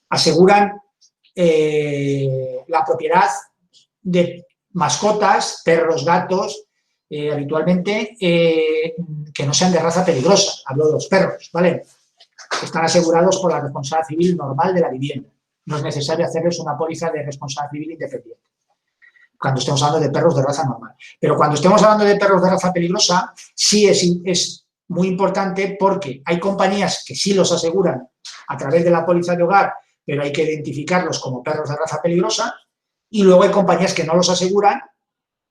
aseguran la propiedad de mascotas, perros, gatos, habitualmente que no sean de raza peligrosa, hablo de los perros, ¿vale? Están asegurados por la responsabilidad civil normal de la vivienda. No es necesario hacerles una póliza de responsabilidad civil independiente cuando estemos hablando de perros de raza normal. Pero cuando estemos hablando de perros de raza peligrosa, sí es muy importante porque hay compañías que sí los aseguran a través de la póliza de hogar, pero hay que identificarlos como perros de raza peligrosa, y luego hay compañías que no los aseguran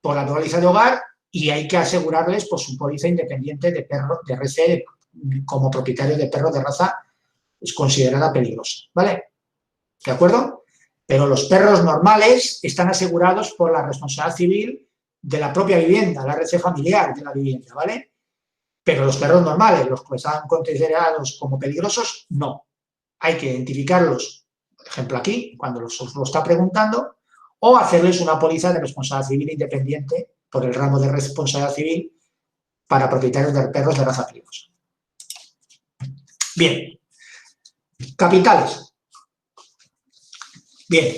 por la póliza de hogar y hay que asegurarles pues, su póliza independiente de perro de RC como propietario de perros de raza es considerada peligrosa, ¿vale? ¿De acuerdo? Pero los perros normales están asegurados por la responsabilidad civil de la propia vivienda, la RC familiar de la vivienda, ¿vale? Pero los perros normales, los que están considerados como peligrosos, no. Hay que identificarlos, por ejemplo aquí, cuando os lo está preguntando, o hacerles una póliza de responsabilidad civil independiente por el ramo de responsabilidad civil para propietarios de perros de raza peligrosa. Bien. Capitales. Bien.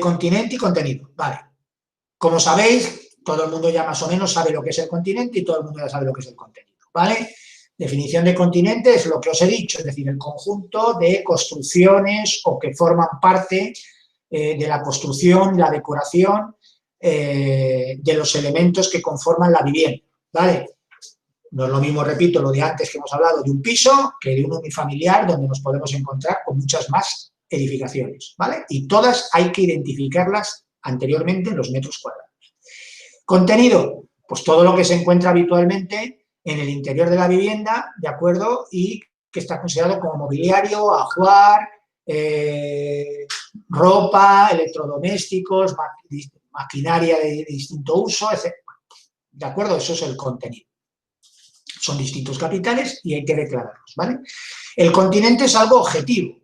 Continente y contenido. Vale. Como sabéis, todo el mundo ya más o menos sabe lo que es el continente y todo el mundo ya sabe lo que es el contenido. ¿Vale? Definición de continente es lo que os he dicho, es decir, el conjunto de construcciones o que forman parte de la construcción, la decoración de los elementos que conforman la vivienda. ¿Vale? No es lo mismo, repito, lo de antes que hemos hablado de un piso que de un unifamiliar donde nos podemos encontrar con muchas más edificaciones, ¿vale? Y todas hay que identificarlas anteriormente en los metros cuadrados. Contenido, pues todo lo que se encuentra habitualmente en el interior de la vivienda, ¿de acuerdo? Y que está considerado como mobiliario, ajuar, ropa, electrodomésticos, maquinaria de distinto uso, etc. ¿De acuerdo? Eso es el contenido. Son distintos capitales y hay que declararlos, ¿vale? El continente es algo objetivo.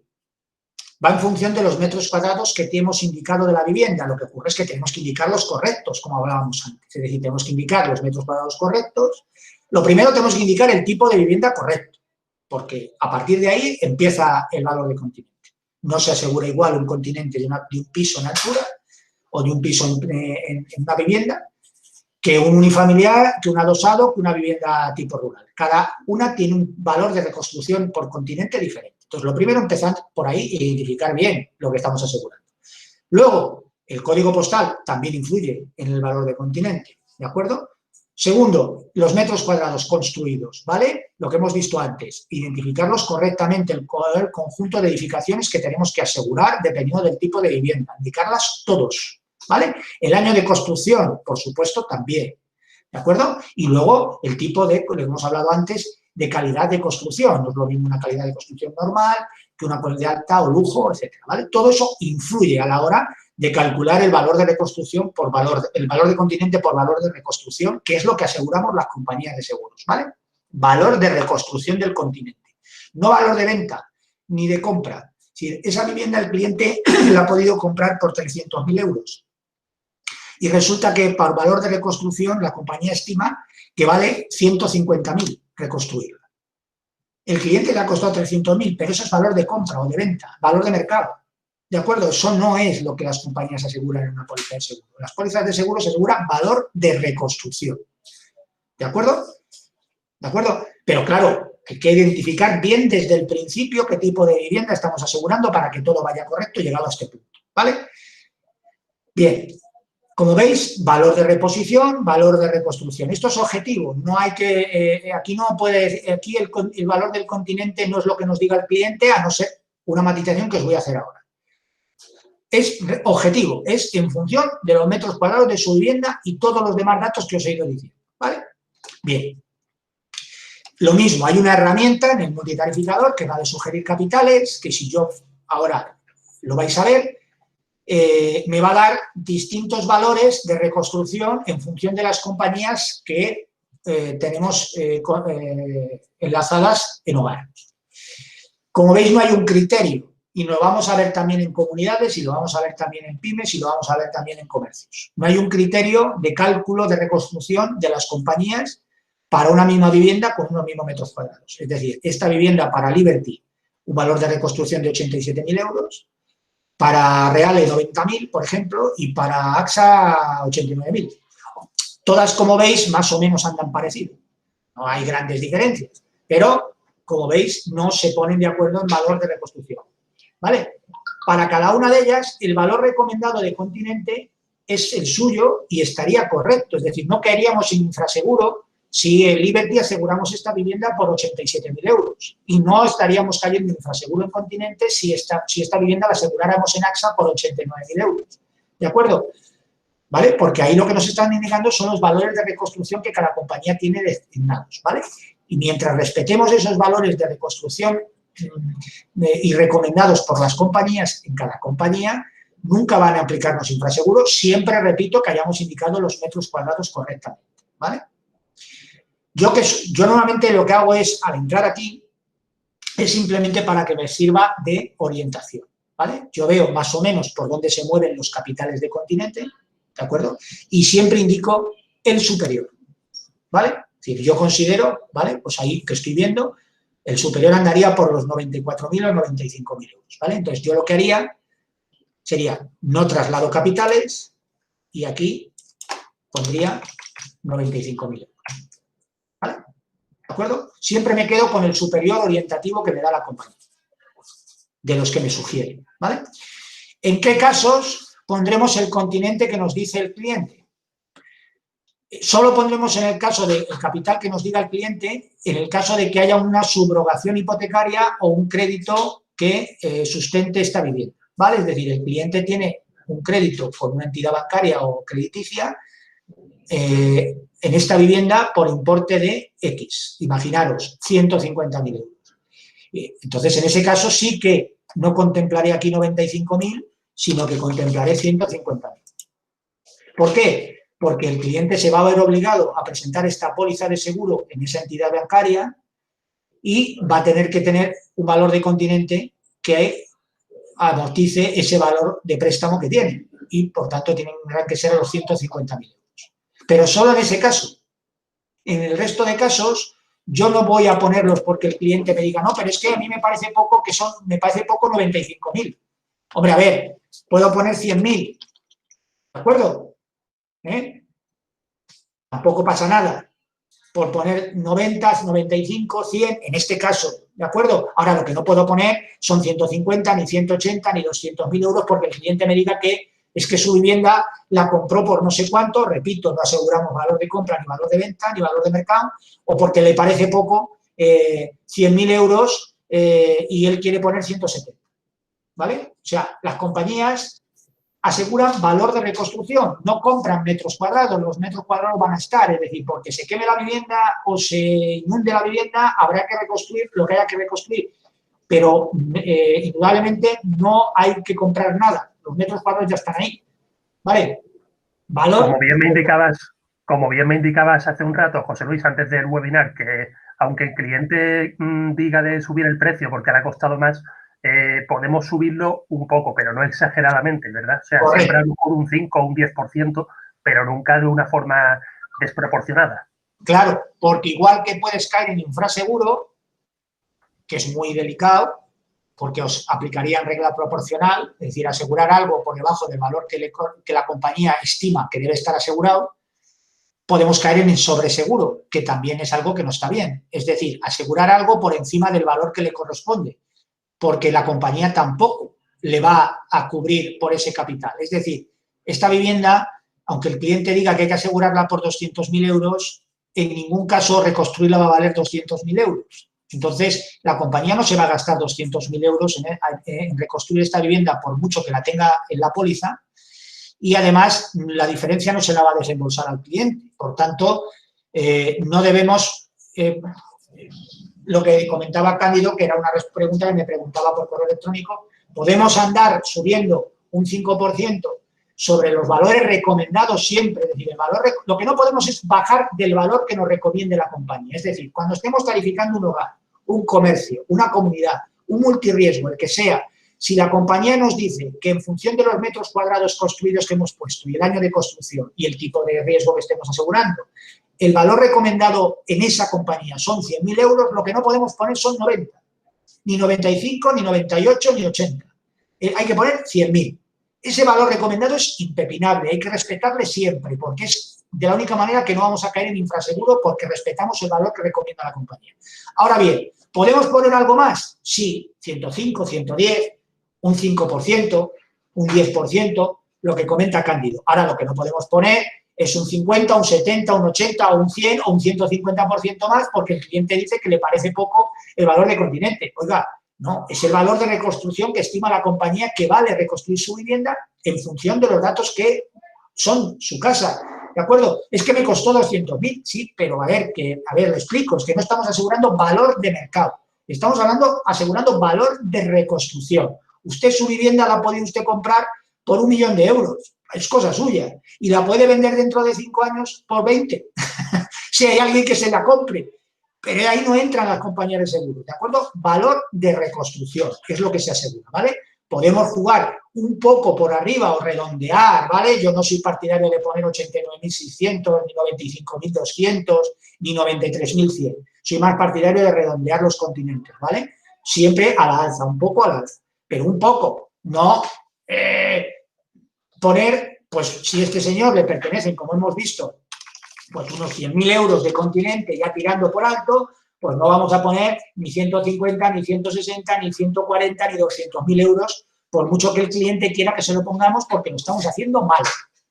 Va en función de los metros cuadrados que te hemos indicado de la vivienda. Lo que ocurre es que tenemos que indicar los correctos, como hablábamos antes. Es decir, tenemos que indicar los metros cuadrados correctos. Lo primero tenemos que indicar el tipo de vivienda correcto, porque a partir de ahí empieza el valor de continente. No se asegura igual un continente de un piso en altura o de un piso en una vivienda que un unifamiliar, que un adosado, que una vivienda tipo rural. Cada una tiene un valor de reconstrucción por continente diferente. Entonces, lo primero, empezar por ahí e identificar bien lo que estamos asegurando. Luego, el código postal también influye en el valor de continente, ¿de acuerdo? Segundo, los metros cuadrados construidos, ¿vale? Lo que hemos visto antes, identificarlos correctamente, el conjunto de edificaciones que tenemos que asegurar dependiendo del tipo de vivienda, indicarlas todos, ¿vale? El año de construcción, por supuesto, también, ¿de acuerdo? Y luego el tipo de, lo que hemos hablado antes, de calidad de construcción. No es lo mismo una calidad de construcción normal que una de alta o lujo, etcétera, ¿vale? Todo eso influye a la hora de calcular el valor de reconstrucción por valor, el valor de continente por valor de reconstrucción, que es lo que aseguramos las compañías de seguros, ¿vale? Valor de reconstrucción del continente. No valor de venta ni de compra. Si esa vivienda el cliente la ha podido comprar por 300.000 euros y resulta que por valor de reconstrucción la compañía estima que vale 150.000 reconstruirla. El cliente le ha costado 300.000, pero eso es valor de compra o de venta, valor de mercado. ¿De acuerdo? Eso no es lo que las compañías aseguran en una póliza de seguro. Las pólizas de seguro se aseguran valor de reconstrucción. ¿De acuerdo? ¿De acuerdo? Pero claro, hay que identificar bien desde el principio qué tipo de vivienda estamos asegurando para que todo vaya correcto llegado a este punto. ¿Vale? Bien. Como veis, valor de reposición, valor de reconstrucción. Esto es objetivo, no hay que, aquí no puede, aquí el valor del continente no es lo que nos diga el cliente, a no ser una matización que os voy a hacer ahora. Es objetivo, es en función de los metros cuadrados de su vivienda y todos los demás datos que os he ido diciendo, ¿vale? Bien. Lo mismo, hay una herramienta en el multitarificador que va a sugerir capitales, que si yo ahora lo vais a ver, me va a dar distintos valores de reconstrucción en función de las compañías que tenemos enlazadas en hogar. Como veis, no hay un criterio y lo vamos a ver también en comunidades y lo vamos a ver también en pymes y lo vamos a ver también en comercios. No hay un criterio de cálculo de reconstrucción de las compañías para una misma vivienda con unos mismos metros cuadrados. Es decir, esta vivienda para Liberty, un valor de reconstrucción de 87.000 euros, para Reale 90.000, por ejemplo, y para AXA 89.000. Todas, como veis, más o menos andan parecido. No hay grandes diferencias, pero, como veis, no se ponen de acuerdo en valor de reconstrucción. ¿Vale? Para cada una de ellas, el valor recomendado de continente es el suyo y estaría correcto. Es decir, no caeríamos en infraseguro si en Liberty aseguramos esta vivienda por 87.000 euros y no estaríamos cayendo en infraseguro en continente si esta vivienda la aseguráramos en AXA por 89.000 euros. ¿De acuerdo? ¿Vale? Porque ahí lo que nos están indicando son los valores de reconstrucción que cada compañía tiene designados, ¿vale? Y mientras respetemos esos valores de reconstrucción y recomendados por las compañías en cada compañía, nunca van a aplicarnos infraseguros, siempre, repito, que hayamos indicado los metros cuadrados correctamente, ¿vale? Yo normalmente lo que hago es, al entrar aquí, es simplemente para que me sirva de orientación, ¿vale? Yo veo más o menos por dónde se mueven los capitales de continente, ¿de acuerdo? Y siempre indico el superior, ¿vale? Es decir, yo considero, ¿vale? Pues ahí que estoy viendo, el superior andaría por los 94.000 o 95.000 euros, ¿vale? Entonces, yo lo que haría sería, no traslado capitales y aquí pondría 95.000 euros. ¿Vale? ¿De acuerdo? Siempre me quedo con el superior orientativo que me da la compañía, de los que me sugieren, ¿vale? ¿En qué casos pondremos el continente que nos dice el cliente? Solo pondremos en el caso del capital que nos diga el cliente, en el caso de que haya una subrogación hipotecaria o un crédito que sustente esta vivienda, ¿vale? Es decir, el cliente tiene un crédito con una entidad bancaria o crediticia en esta vivienda por importe de X, imaginaros, 150.000 euros. Entonces, en ese caso sí que no contemplaré aquí 95.000, sino que contemplaré 150.000. ¿Por qué? Porque el cliente se va a ver obligado a presentar esta póliza de seguro en esa entidad bancaria y va a tener que tener un valor de continente que amortice ese valor de préstamo que tiene y, por tanto, tendrán que ser los 150.000 euros. Pero solo en ese caso. En el resto de casos, yo no voy a ponerlos porque el cliente me diga, no, pero es que a mí me parece poco 95.000. Hombre, a ver, puedo poner 100.000, ¿de acuerdo? Tampoco pasa nada por poner 90, 95, 100, en este caso, ¿de acuerdo? Ahora, lo que no puedo poner son 150, ni 180, ni 200.000 euros porque el cliente me diga que es que su vivienda la compró por no sé cuánto, repito, no aseguramos valor de compra, ni valor de venta, ni valor de mercado, o porque le parece poco 100.000 euros y él quiere poner 170, ¿vale? O sea, las compañías aseguran valor de reconstrucción, no compran metros cuadrados, los metros cuadrados van a estar, es decir, porque se queme la vivienda o se inunde la vivienda, habrá que reconstruir lo que haya que reconstruir, pero indudablemente no hay que comprar nada. Los metros cuadrados ya están ahí, ¿vale? Valor. Como bien me indicabas hace un rato, José Luis, antes del webinar, que aunque el cliente diga de subir el precio porque le ha costado más, podemos subirlo un poco, pero no exageradamente, ¿verdad? O sea, correcto, siempre a lo mejor un 5 o un 10%, pero nunca de una forma desproporcionada. Claro, porque igual que puedes caer en infraseguro, que es muy delicado, porque os aplicarían regla proporcional, es decir, asegurar algo por debajo del valor que la compañía estima que debe estar asegurado, podemos caer en el sobreseguro, que también es algo que no está bien. Es decir, asegurar algo por encima del valor que le corresponde, porque la compañía tampoco le va a cubrir por ese capital. Es decir, esta vivienda, aunque el cliente diga que hay que asegurarla por 200.000 euros, en ningún caso reconstruirla va a valer 200.000 euros. Entonces, la compañía no se va a gastar 200.000 euros en reconstruir esta vivienda por mucho que la tenga en la póliza, y además la diferencia no se la va a desembolsar al cliente. Por tanto, no debemos, lo que comentaba Cándido, que era una pregunta que me preguntaba por correo electrónico, ¿podemos andar subiendo un 5% sobre los valores recomendados siempre? Es decir, lo que no podemos es bajar del valor que nos recomiende la compañía. Es decir, cuando estemos calificando un hogar, un comercio, una comunidad, un multirriesgo, el que sea, si la compañía nos dice que en función de los metros cuadrados construidos que hemos puesto y el año de construcción y el tipo de riesgo que estemos asegurando, el valor recomendado en esa compañía son 100.000 euros, lo que no podemos poner son 90, ni 95, ni 98, ni 80. Hay que poner 100.000. Ese valor recomendado es impepinable, hay que respetarle siempre, porque es de la única manera que no vamos a caer en infraseguro, porque respetamos el valor que recomienda la compañía. Ahora bien, ¿podemos poner algo más? Sí, 105, 110, un 5%, un 10%, lo que comenta Cándido. Ahora lo que no podemos poner es un 50, un 70, un 80, o un 100 o un 150% más, porque el cliente dice que le parece poco el valor de continente. Oiga, no, es el valor de reconstrucción que estima la compañía que vale reconstruir su vivienda en función de los datos que son su casa. ¿De acuerdo? Es que me costó 200.000, sí, pero a ver, le explico, es que no estamos asegurando valor de mercado, estamos asegurando valor de reconstrucción. Usted su vivienda la puede usted comprar por 1 millón de euros, es cosa suya, y la puede vender dentro de 5 años por 20, si hay alguien que se la compre, pero ahí no entran las compañías de seguros, ¿de acuerdo? Valor de reconstrucción, que es lo que se asegura, ¿vale? Podemos jugar un poco por arriba o redondear, ¿vale? Yo no soy partidario de poner 89.600, ni 95.200, ni 93.100. Soy más partidario de redondear los continentes, ¿vale? Siempre a la alza, un poco a la alza, pero un poco, no poner, pues si este señor le pertenecen, como hemos visto, pues unos 100.000 euros de continente ya tirando por alto, pues no vamos a poner ni 150, ni 160, ni 140, ni 200.000 euros, por mucho que el cliente quiera que se lo pongamos, porque lo estamos haciendo mal,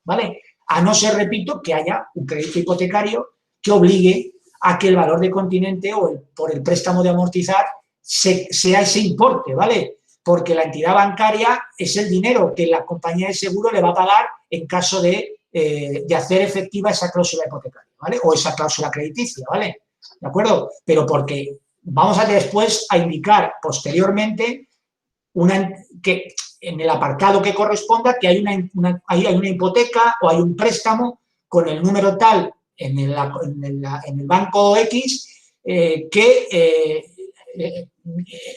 ¿vale? A no ser, repito, que haya un crédito hipotecario que obligue a que el valor de continente o por el préstamo de amortizar sea ese importe, ¿vale? Porque la entidad bancaria es el dinero que la compañía de seguro le va a pagar en caso de hacer efectiva esa cláusula hipotecaria, ¿vale? O esa cláusula crediticia, ¿vale? ¿De acuerdo? Pero porque vamos a después a indicar posteriormente que en el apartado que corresponda que hay una hipoteca o hay un préstamo con el número tal en el banco X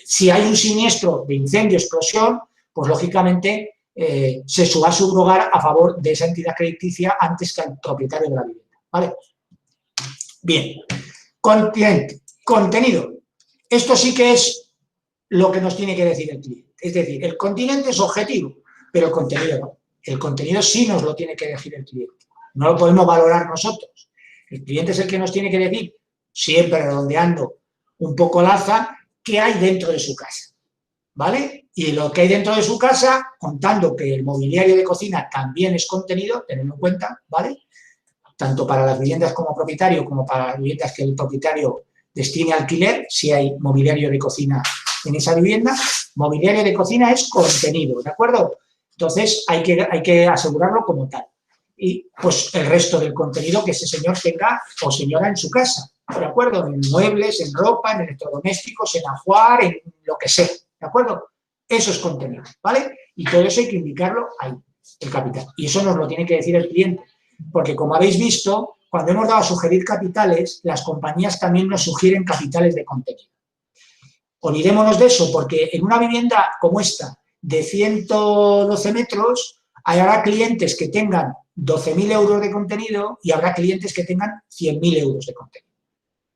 si hay un siniestro de incendio, explosión, pues lógicamente se va a subrogar a favor de esa entidad crediticia antes que al propietario de la vivienda, ¿vale? Bien, contenido. Esto sí que es lo que nos tiene que decir el cliente. Es decir, el continente es objetivo, pero el contenido no. El contenido sí nos lo tiene que decir el cliente. No lo podemos valorar nosotros. El cliente es el que nos tiene que decir, siempre redondeando un poco el alza, qué hay dentro de su casa, ¿vale? Y lo que hay dentro de su casa, contando que el mobiliario de cocina también es contenido, tenedlo en cuenta, ¿vale? Tanto para las viviendas como propietario, como para las viviendas que el propietario destine a alquiler, si hay mobiliario de cocina en esa vivienda, mobiliario de cocina es contenido, ¿de acuerdo? Entonces, hay que asegurarlo como tal. Y, pues, el resto del contenido que ese señor tenga o señora en su casa, ¿de acuerdo? En muebles, en ropa, en electrodomésticos, en ajuar, en lo que sea, ¿de acuerdo? Eso es contenido, ¿vale? Y todo eso hay que indicarlo ahí, el capital. Y eso nos lo tiene que decir el cliente, porque como habéis visto, cuando hemos dado a sugerir capitales, las compañías también nos sugieren capitales de contenido. Olvidémonos de eso, porque en una vivienda como esta, de 112 metros, habrá clientes que tengan 12.000 euros de contenido y habrá clientes que tengan 100.000 euros de contenido.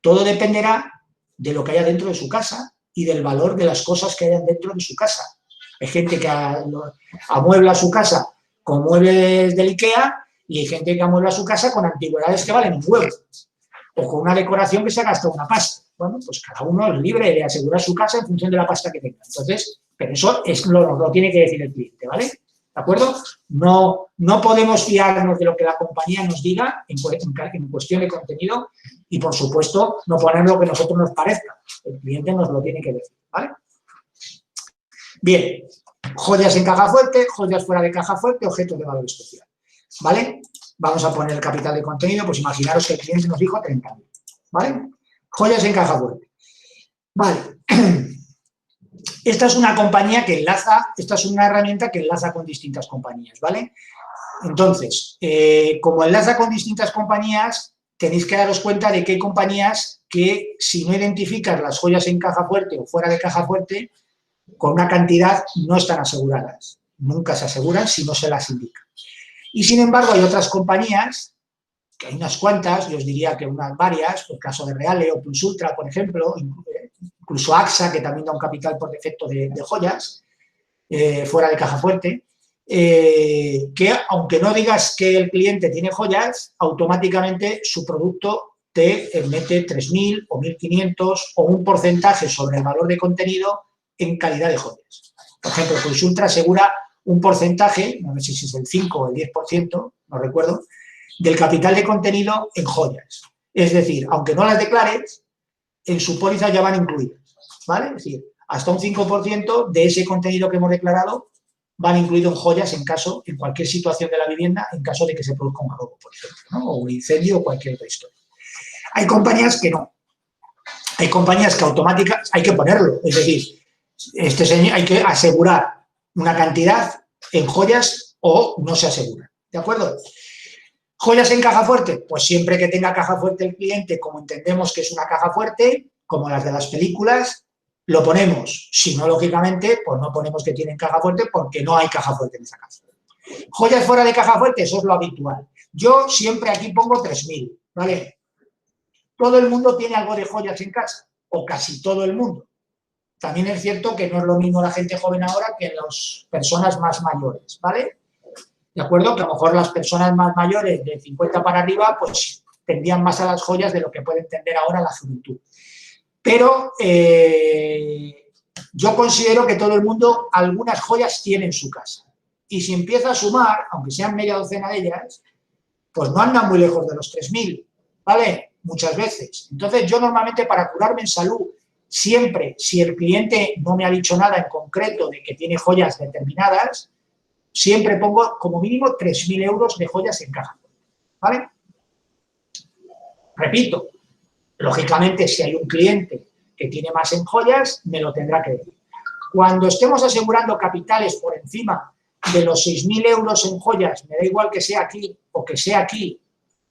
Todo dependerá de lo que haya dentro de su casa y del valor de las cosas que hayan dentro de su casa. Hay gente que amuebla su casa con muebles del IKEA y hay gente que amuebla su casa con antigüedades que valen un huevo o con una decoración que se ha gastado una pasta. Bueno, pues cada uno es libre de asegurar su casa en función de la pasta que tenga. Entonces, pero eso lo tiene que decir el cliente, ¿vale? ¿De ¿De acuerdo? No podemos fiarnos de lo que la compañía nos diga en cuestión de contenido y, por supuesto, no poner lo que a nosotros nos parezca. El cliente nos lo tiene que decir, ¿vale? Bien, joyas en caja fuerte, joyas fuera de caja fuerte, objetos de valor especial, ¿vale? Vamos a poner el capital de contenido, pues imaginaros que el cliente nos dijo 30.000, ¿vale? Joyas en caja fuerte. Vale. Esta es una compañía que enlaza, esta es una herramienta que enlaza con distintas compañías, ¿vale? Entonces, como enlaza con distintas compañías, tenéis que daros cuenta de que hay compañías que, si no identificas las joyas en caja fuerte o fuera de caja fuerte, con una cantidad no están aseguradas. Nunca se aseguran si no se las indica. Y, sin embargo, hay otras compañías, que hay unas cuantas, yo os diría que unas varias, por el caso de Reale o Plus Ultra, por ejemplo, incluso AXA, que también da un capital por defecto de joyas, fuera de caja fuerte, que aunque no digas que el cliente tiene joyas, automáticamente su producto te mete 3.000 o 1.500 o un porcentaje sobre el valor de contenido en calidad de joyas. Por ejemplo, Plus Ultra asegura un porcentaje, no sé si es el 5 o el 10%, no recuerdo, del capital de contenido en joyas. Es decir, aunque no las declares, en su póliza ya van incluidas, ¿vale? Es decir, hasta un 5% de ese contenido que hemos declarado van incluidos en joyas en cualquier situación de la vivienda, en caso de que se produzca un robo, por ejemplo, ¿no? O un incendio o cualquier otra historia. Hay compañías que no. Hay compañías que automáticamente hay que ponerlo, es decir, hay que asegurar una cantidad en joyas o no se asegura, ¿de acuerdo? ¿Joyas en caja fuerte? Pues siempre que tenga caja fuerte el cliente, como entendemos que es una caja fuerte, como las de las películas, lo ponemos. Si no, lógicamente, pues no ponemos que tienen caja fuerte porque no hay caja fuerte en esa casa. Joyas fuera de caja fuerte, eso es lo habitual. Yo siempre aquí pongo 3.000, ¿vale? Todo el mundo tiene algo de joyas en casa, o casi todo el mundo. También es cierto que no es lo mismo la gente joven ahora que las personas más mayores, ¿vale? ¿De acuerdo? Que a lo mejor las personas más mayores de 50 para arriba, pues tendían más a las joyas de lo que puede entender ahora la juventud. Pero yo considero que todo el mundo algunas joyas tiene en su casa. Y si empieza a sumar, aunque sean media docena de ellas, pues no andan muy lejos de los 3.000, ¿vale? Muchas veces. Entonces yo normalmente, para curarme en salud, siempre, si el cliente no me ha dicho nada en concreto de que tiene joyas determinadas, siempre pongo como mínimo 3.000 euros de joyas en caja, ¿vale? Repito, lógicamente, si hay un cliente que tiene más en joyas, me lo tendrá que decir. Cuando estemos asegurando capitales por encima de los 6.000 euros en joyas, me da igual que sea aquí o que sea aquí,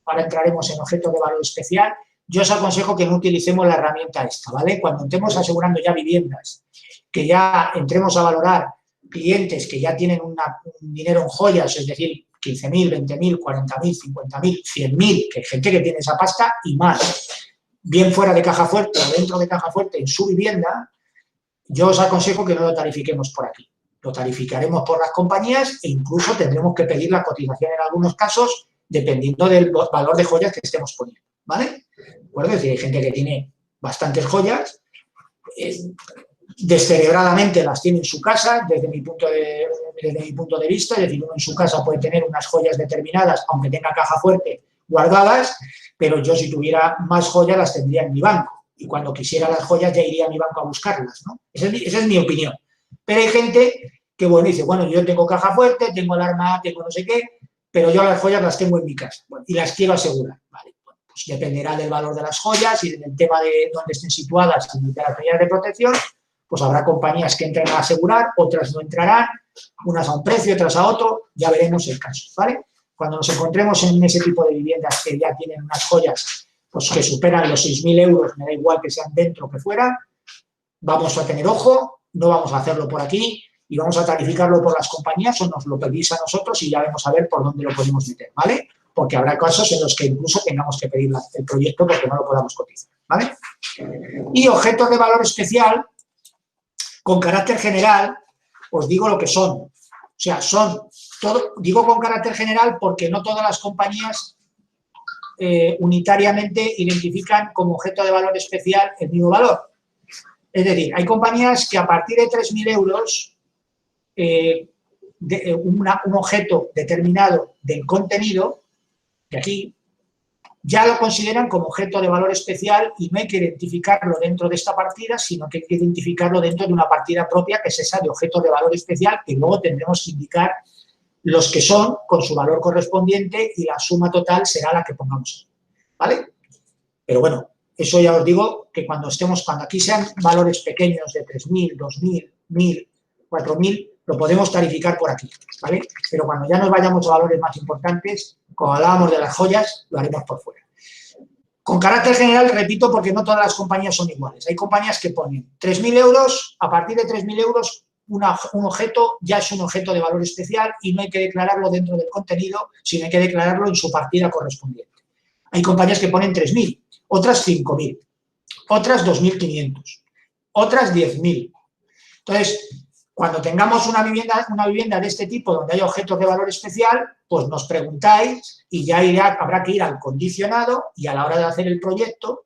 ahora entraremos en objeto de valor especial, yo os aconsejo que no utilicemos la herramienta esta, ¿vale? Cuando estemos asegurando ya viviendas, que ya entremos a valorar clientes que ya tienen un dinero en joyas, es decir, 15.000, 20.000, 40.000, 50.000, 100.000, que hay gente que tiene esa pasta y más, bien fuera de caja fuerte o dentro de caja fuerte en su vivienda, yo os aconsejo que no lo tarifiquemos por aquí. Lo tarificaremos por las compañías e incluso tendremos que pedir la cotización en algunos casos dependiendo del valor de joyas que estemos poniendo, ¿vale? ¿De acuerdo? Es decir, hay gente que tiene bastantes joyas, descerebradamente las tiene en su casa, desde mi punto de vista, es decir, uno en su casa puede tener unas joyas determinadas, aunque tenga caja fuerte, guardadas, pero yo, si tuviera más joyas, las tendría en mi banco, y cuando quisiera las joyas ya iría a mi banco a buscarlas, ¿no? Esa es mi opinión. Pero hay gente que, bueno, dice, bueno, yo tengo caja fuerte, tengo alarma, tengo no sé qué, pero yo las joyas las tengo en mi casa, bueno, y las quiero asegurar, ¿vale? Bueno, pues dependerá del valor de las joyas y del tema de dónde estén situadas y de las medidas de protección. Pues habrá compañías que entren a asegurar, otras no entrarán, unas a un precio, otras a otro, ya veremos el caso, ¿vale? Cuando nos encontremos en ese tipo de viviendas que ya tienen unas joyas pues, que superan los 6.000 euros, me da igual que sean dentro o que fuera, vamos a tener ojo, no vamos a hacerlo por aquí y vamos a tarificarlo por las compañías o nos lo pedís a nosotros y ya vamos a ver por dónde lo podemos meter, ¿vale? Porque habrá casos en los que incluso tengamos que pedir el proyecto porque no lo podamos cotizar, ¿vale? Y objetos de valor especial, con carácter general, os digo lo que son. O sea, digo con carácter general porque no todas las compañías unitariamente identifican como objeto de valor especial el mismo valor. Es decir, hay compañías que a partir de 3.000 euros un objeto determinado del contenido, de aquí, ya lo consideran como objeto de valor especial y no hay que identificarlo dentro de esta partida, sino que hay que identificarlo dentro de una partida propia, que es esa de objeto de valor especial, que luego tendremos que indicar los que son con su valor correspondiente y la suma total será la que pongamos, ¿vale? Pero bueno, eso ya os digo que cuando aquí sean valores pequeños de 3.000, 2.000, 1.000, 4.000, lo podemos tarificar por aquí, ¿vale? Pero cuando ya nos vayamos a valores más importantes, como hablábamos de las joyas, lo haremos por fuera. Con carácter general, repito, porque no todas las compañías son iguales. Hay compañías que ponen 3.000 euros, a partir de 3.000 euros, un objeto ya es un objeto de valor especial y no hay que declararlo dentro del contenido, sino hay que declararlo en su partida correspondiente. Hay compañías que ponen 3.000, otras 5.000, otras 2.500, otras 10.000. Entonces, cuando tengamos una vivienda de este tipo donde hay objetos de valor especial, pues nos preguntáis y ya habrá que ir al condicionado y a la hora de hacer el proyecto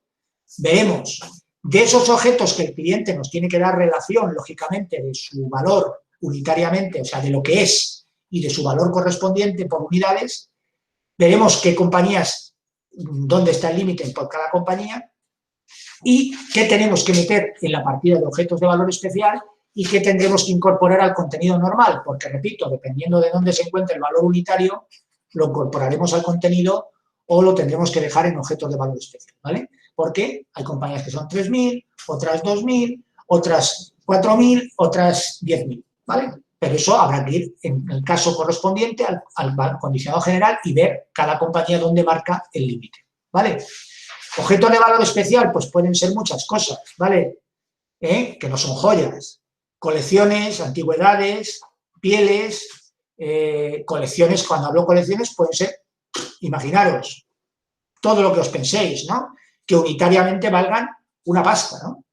veremos de esos objetos que el cliente nos tiene que dar relación, lógicamente, de su valor unitariamente, o sea, de lo que es y de su valor correspondiente por unidades, veremos qué compañías, dónde está el límite por cada compañía y qué tenemos que meter en la partida de objetos de valor especial y qué tendremos que incorporar al contenido normal, porque, repito, dependiendo de dónde se encuentre el valor unitario, lo incorporaremos al contenido o lo tendremos que dejar en objetos de valor especial, ¿vale? Porque hay compañías que son 3.000, otras 2.000, otras 4.000, otras 10.000, ¿vale? Pero eso habrá que ir, en el caso correspondiente, al condicionado general y ver cada compañía dónde marca el límite, ¿vale? Objetos de valor especial, pues pueden ser muchas cosas, ¿vale? Que no son joyas. Colecciones, antigüedades, pieles, colecciones, cuando hablo colecciones pueden ser, imaginaros, todo lo que os penséis, ¿no? Que unitariamente valgan una pasta, ¿no?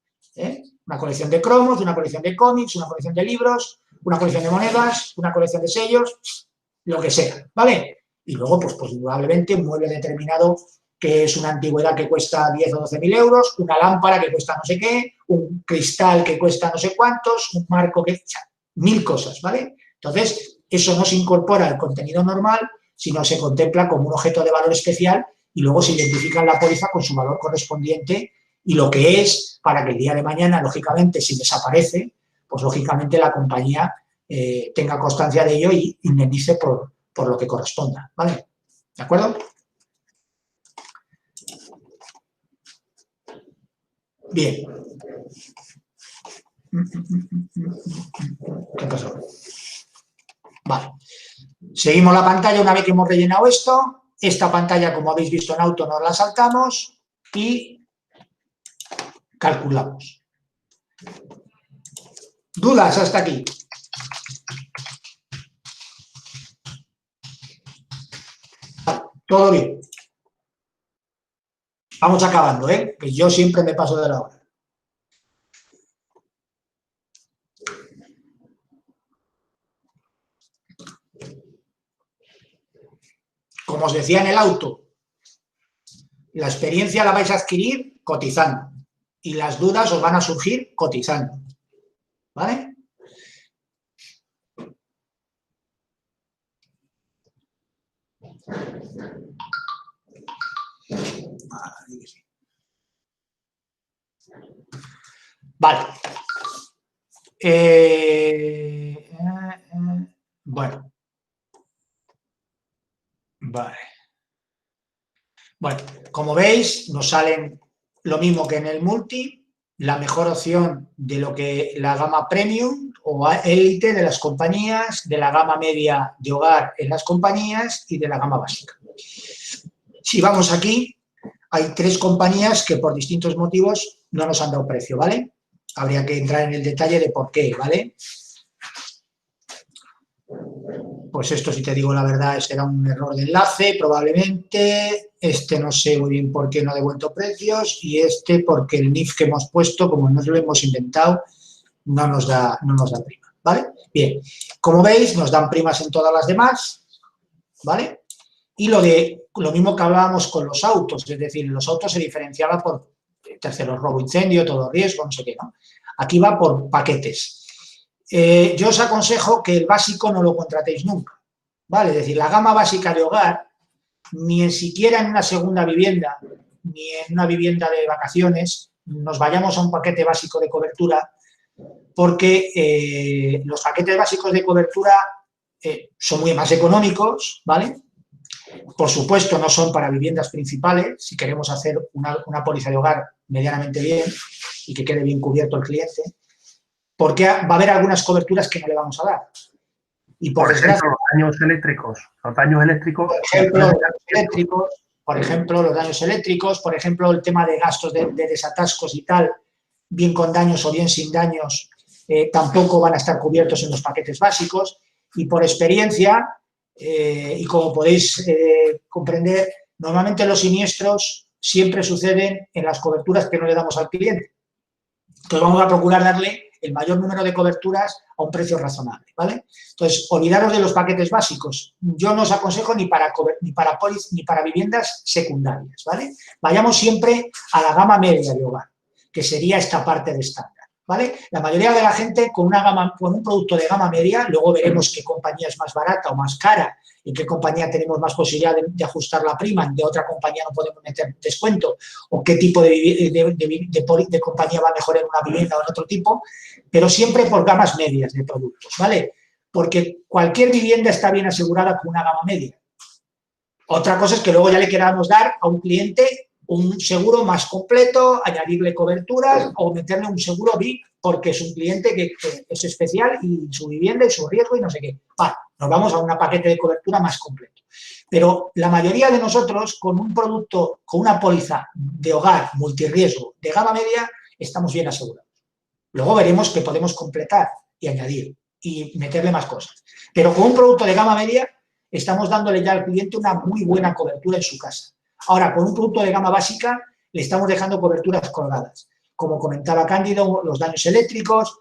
Una colección de cromos, una colección de cómics, una colección de libros, una colección de monedas, una colección de sellos, lo que sea, ¿vale? Y luego, pues probablemente un mueble determinado que es una antigüedad que cuesta 10 o 12.000 euros, una lámpara que cuesta no sé qué, un cristal que cuesta no sé cuántos, un marco que... O sea, 1.000 cosas, ¿vale? Entonces, eso no se incorpora al contenido normal, sino se contempla como un objeto de valor especial y luego se identifica en la póliza con su valor correspondiente y lo que es, para que el día de mañana, lógicamente, si desaparece, pues lógicamente la compañía tenga constancia de ello y indemnice por lo que corresponda, ¿vale? ¿De acuerdo? Bien. ¿Qué pasó? Vale. Seguimos la pantalla una vez que hemos rellenado esto. Esta pantalla, como habéis visto en auto, nos la saltamos y calculamos. ¿Dudas hasta aquí? Todo bien. Vamos acabando, que yo siempre me paso de la hora. Como os decía en el auto, la experiencia la vais a adquirir cotizando y las dudas os van a surgir cotizando, ¿vale? Vale. Bueno. Vale. Bueno, como veis, nos salen lo mismo que en el multi, la mejor opción de lo que la gama premium o élite de las compañías, de la gama media de hogar en las compañías y de la gama básica. Si vamos aquí, hay 3 compañías que por distintos motivos no nos han dado precio, ¿vale? Habría que entrar en el detalle de por qué, ¿vale? Pues esto, si te digo la verdad, será un error de enlace, probablemente. Este no sé muy bien por qué no ha devuelto precios y este porque el NIF que hemos puesto, como no lo hemos inventado, no nos da prima, ¿vale? Bien, como veis, nos dan primas en todas las demás, ¿vale? Y lo mismo que hablábamos con los autos, es decir, los autos se diferenciaba por terceros, robo, incendio, todo riesgo, no sé qué, ¿no? Aquí va por paquetes. yo os aconsejo que el básico no lo contratéis nunca, ¿vale? Es decir, la gama básica de hogar, ni siquiera en una segunda vivienda, ni en una vivienda de vacaciones, nos vayamos a un paquete básico de cobertura, porque los paquetes básicos de cobertura son muy más económicos, ¿vale? Por supuesto, no son para viviendas principales, si queremos hacer una póliza de hogar medianamente bien y que quede bien cubierto el cliente, porque va a haber algunas coberturas que no le vamos a dar. Y por ejemplo, los daños eléctricos. Por ejemplo, los daños eléctricos, por ejemplo, el tema de gastos de desatascos y tal, bien con daños o bien sin daños, tampoco van a estar cubiertos en los paquetes básicos. Y por experiencia, y como podéis comprender, normalmente los siniestros siempre suceden en las coberturas que no le damos al cliente. Entonces vamos a procurar darle el mayor número de coberturas a un precio razonable, ¿vale? Entonces, olvidaros de los paquetes básicos. Yo no os aconsejo ni para viviendas secundarias, ¿vale? Vayamos siempre a la gama media de hogar, que sería esta parte de estándar, ¿vale? La mayoría de la gente con un producto de gama media, luego veremos qué compañía es más barata o más cara, en qué compañía tenemos más posibilidad de ajustar la prima, en qué otra compañía no podemos meter descuento, o qué tipo de compañía va mejor en una vivienda o en otro tipo, pero siempre por gamas medias de productos, ¿vale? Porque cualquier vivienda está bien asegurada con una gama media. Otra cosa es que luego ya le queramos dar a un cliente un seguro más completo, añadirle coberturas o meterle un seguro VIP porque es un cliente que es especial y su vivienda y su riesgo y no sé qué. Vale, nos vamos a un paquete de cobertura más completo. Pero la mayoría de nosotros con un producto, con una póliza de hogar multirriesgo de gama media, estamos bien asegurados. Luego veremos que podemos completar y añadir y meterle más cosas. Pero con un producto de gama media estamos dándole ya al cliente una muy buena cobertura en su casa. Ahora, con un producto de gama básica le estamos dejando coberturas colgadas. Como comentaba Cándido, los daños eléctricos,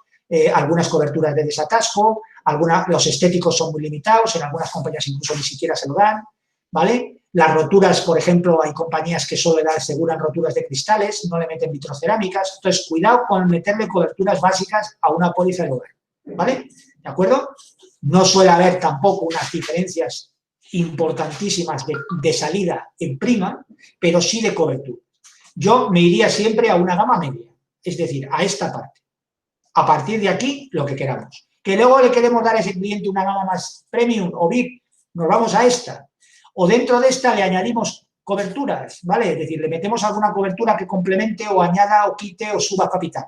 algunas coberturas de desatasco, los estéticos son muy limitados, en algunas compañías incluso ni siquiera se lo dan, ¿vale? Las roturas, por ejemplo, hay compañías que solo le aseguran roturas de cristales, no le meten vitrocerámicas. Entonces, cuidado con meterle coberturas básicas a una póliza de hogar, ¿vale? ¿De acuerdo? No suele haber tampoco unas diferencias importantísimas de salida en prima, pero sí de cobertura. Yo me iría siempre a una gama media, es decir, a esta parte. A partir de aquí, lo que queramos. Que luego le queremos dar a ese cliente una gama más premium o VIP, nos vamos a esta. O dentro de esta le añadimos coberturas, ¿vale? Es decir, le metemos alguna cobertura que complemente o añada o quite o suba capital.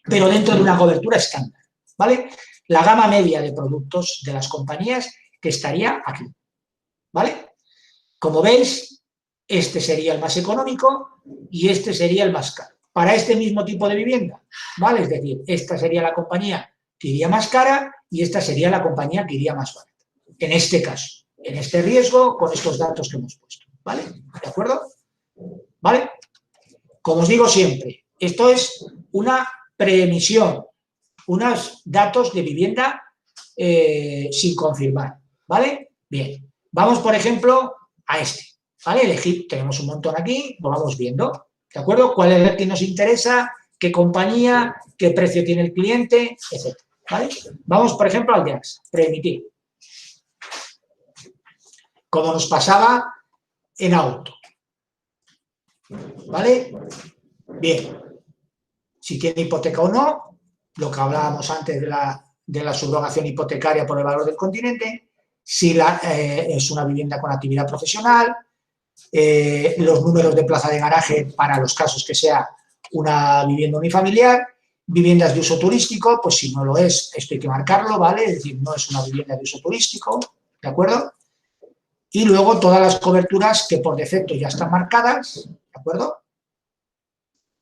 Pero dentro de una cobertura estándar, ¿vale? La gama media de productos de las compañías que estaría aquí, ¿vale? Como veis, este sería el más económico y este sería el más caro. Para este mismo tipo de vivienda, ¿vale? Es decir, esta sería la compañía que iría más cara y esta sería la compañía que iría más barata. En este caso, en este riesgo, con estos datos que hemos puesto, ¿vale? ¿De acuerdo? ¿Vale? Como os digo siempre, esto es una preemisión, unos datos de vivienda sin confirmar, ¿vale? Bien, vamos, por ejemplo, a este, ¿vale? Elegir, tenemos un montón aquí, lo vamos viendo, ¿de acuerdo? ¿Cuál es el que nos interesa? ¿Qué compañía? ¿Qué precio tiene el cliente? Etcétera, ¿vale? Vamos, por ejemplo, al de AXA, preemitir. Como nos pasaba en auto, ¿vale? Bien, si tiene hipoteca o no, lo que hablábamos antes de la subrogación hipotecaria por el valor del continente, si es una vivienda con actividad profesional, los números de plaza de garaje para los casos que sea una vivienda unifamiliar, viviendas de uso turístico, pues si no lo es, esto hay que marcarlo, ¿vale? Es decir, no es una vivienda de uso turístico, ¿de acuerdo? Y luego todas las coberturas que por defecto ya están marcadas, ¿de acuerdo?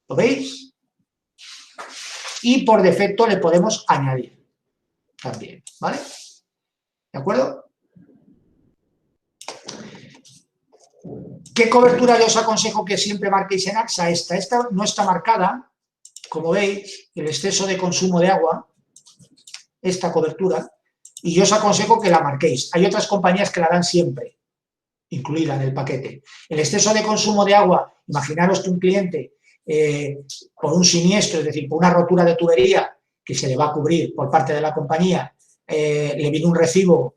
¿Lo veis? Y por defecto le podemos añadir también, ¿vale? ¿De acuerdo? ¿Qué cobertura yo os aconsejo que siempre marquéis en AXA? Esta no está marcada, como veis, el exceso de consumo de agua, esta cobertura, y yo os aconsejo que la marquéis. Hay otras compañías que la dan siempre, incluida en el paquete. El exceso de consumo de agua, imaginaros que un cliente por un siniestro, es decir, por una rotura de tubería, que se le va a cubrir por parte de la compañía, le viene un recibo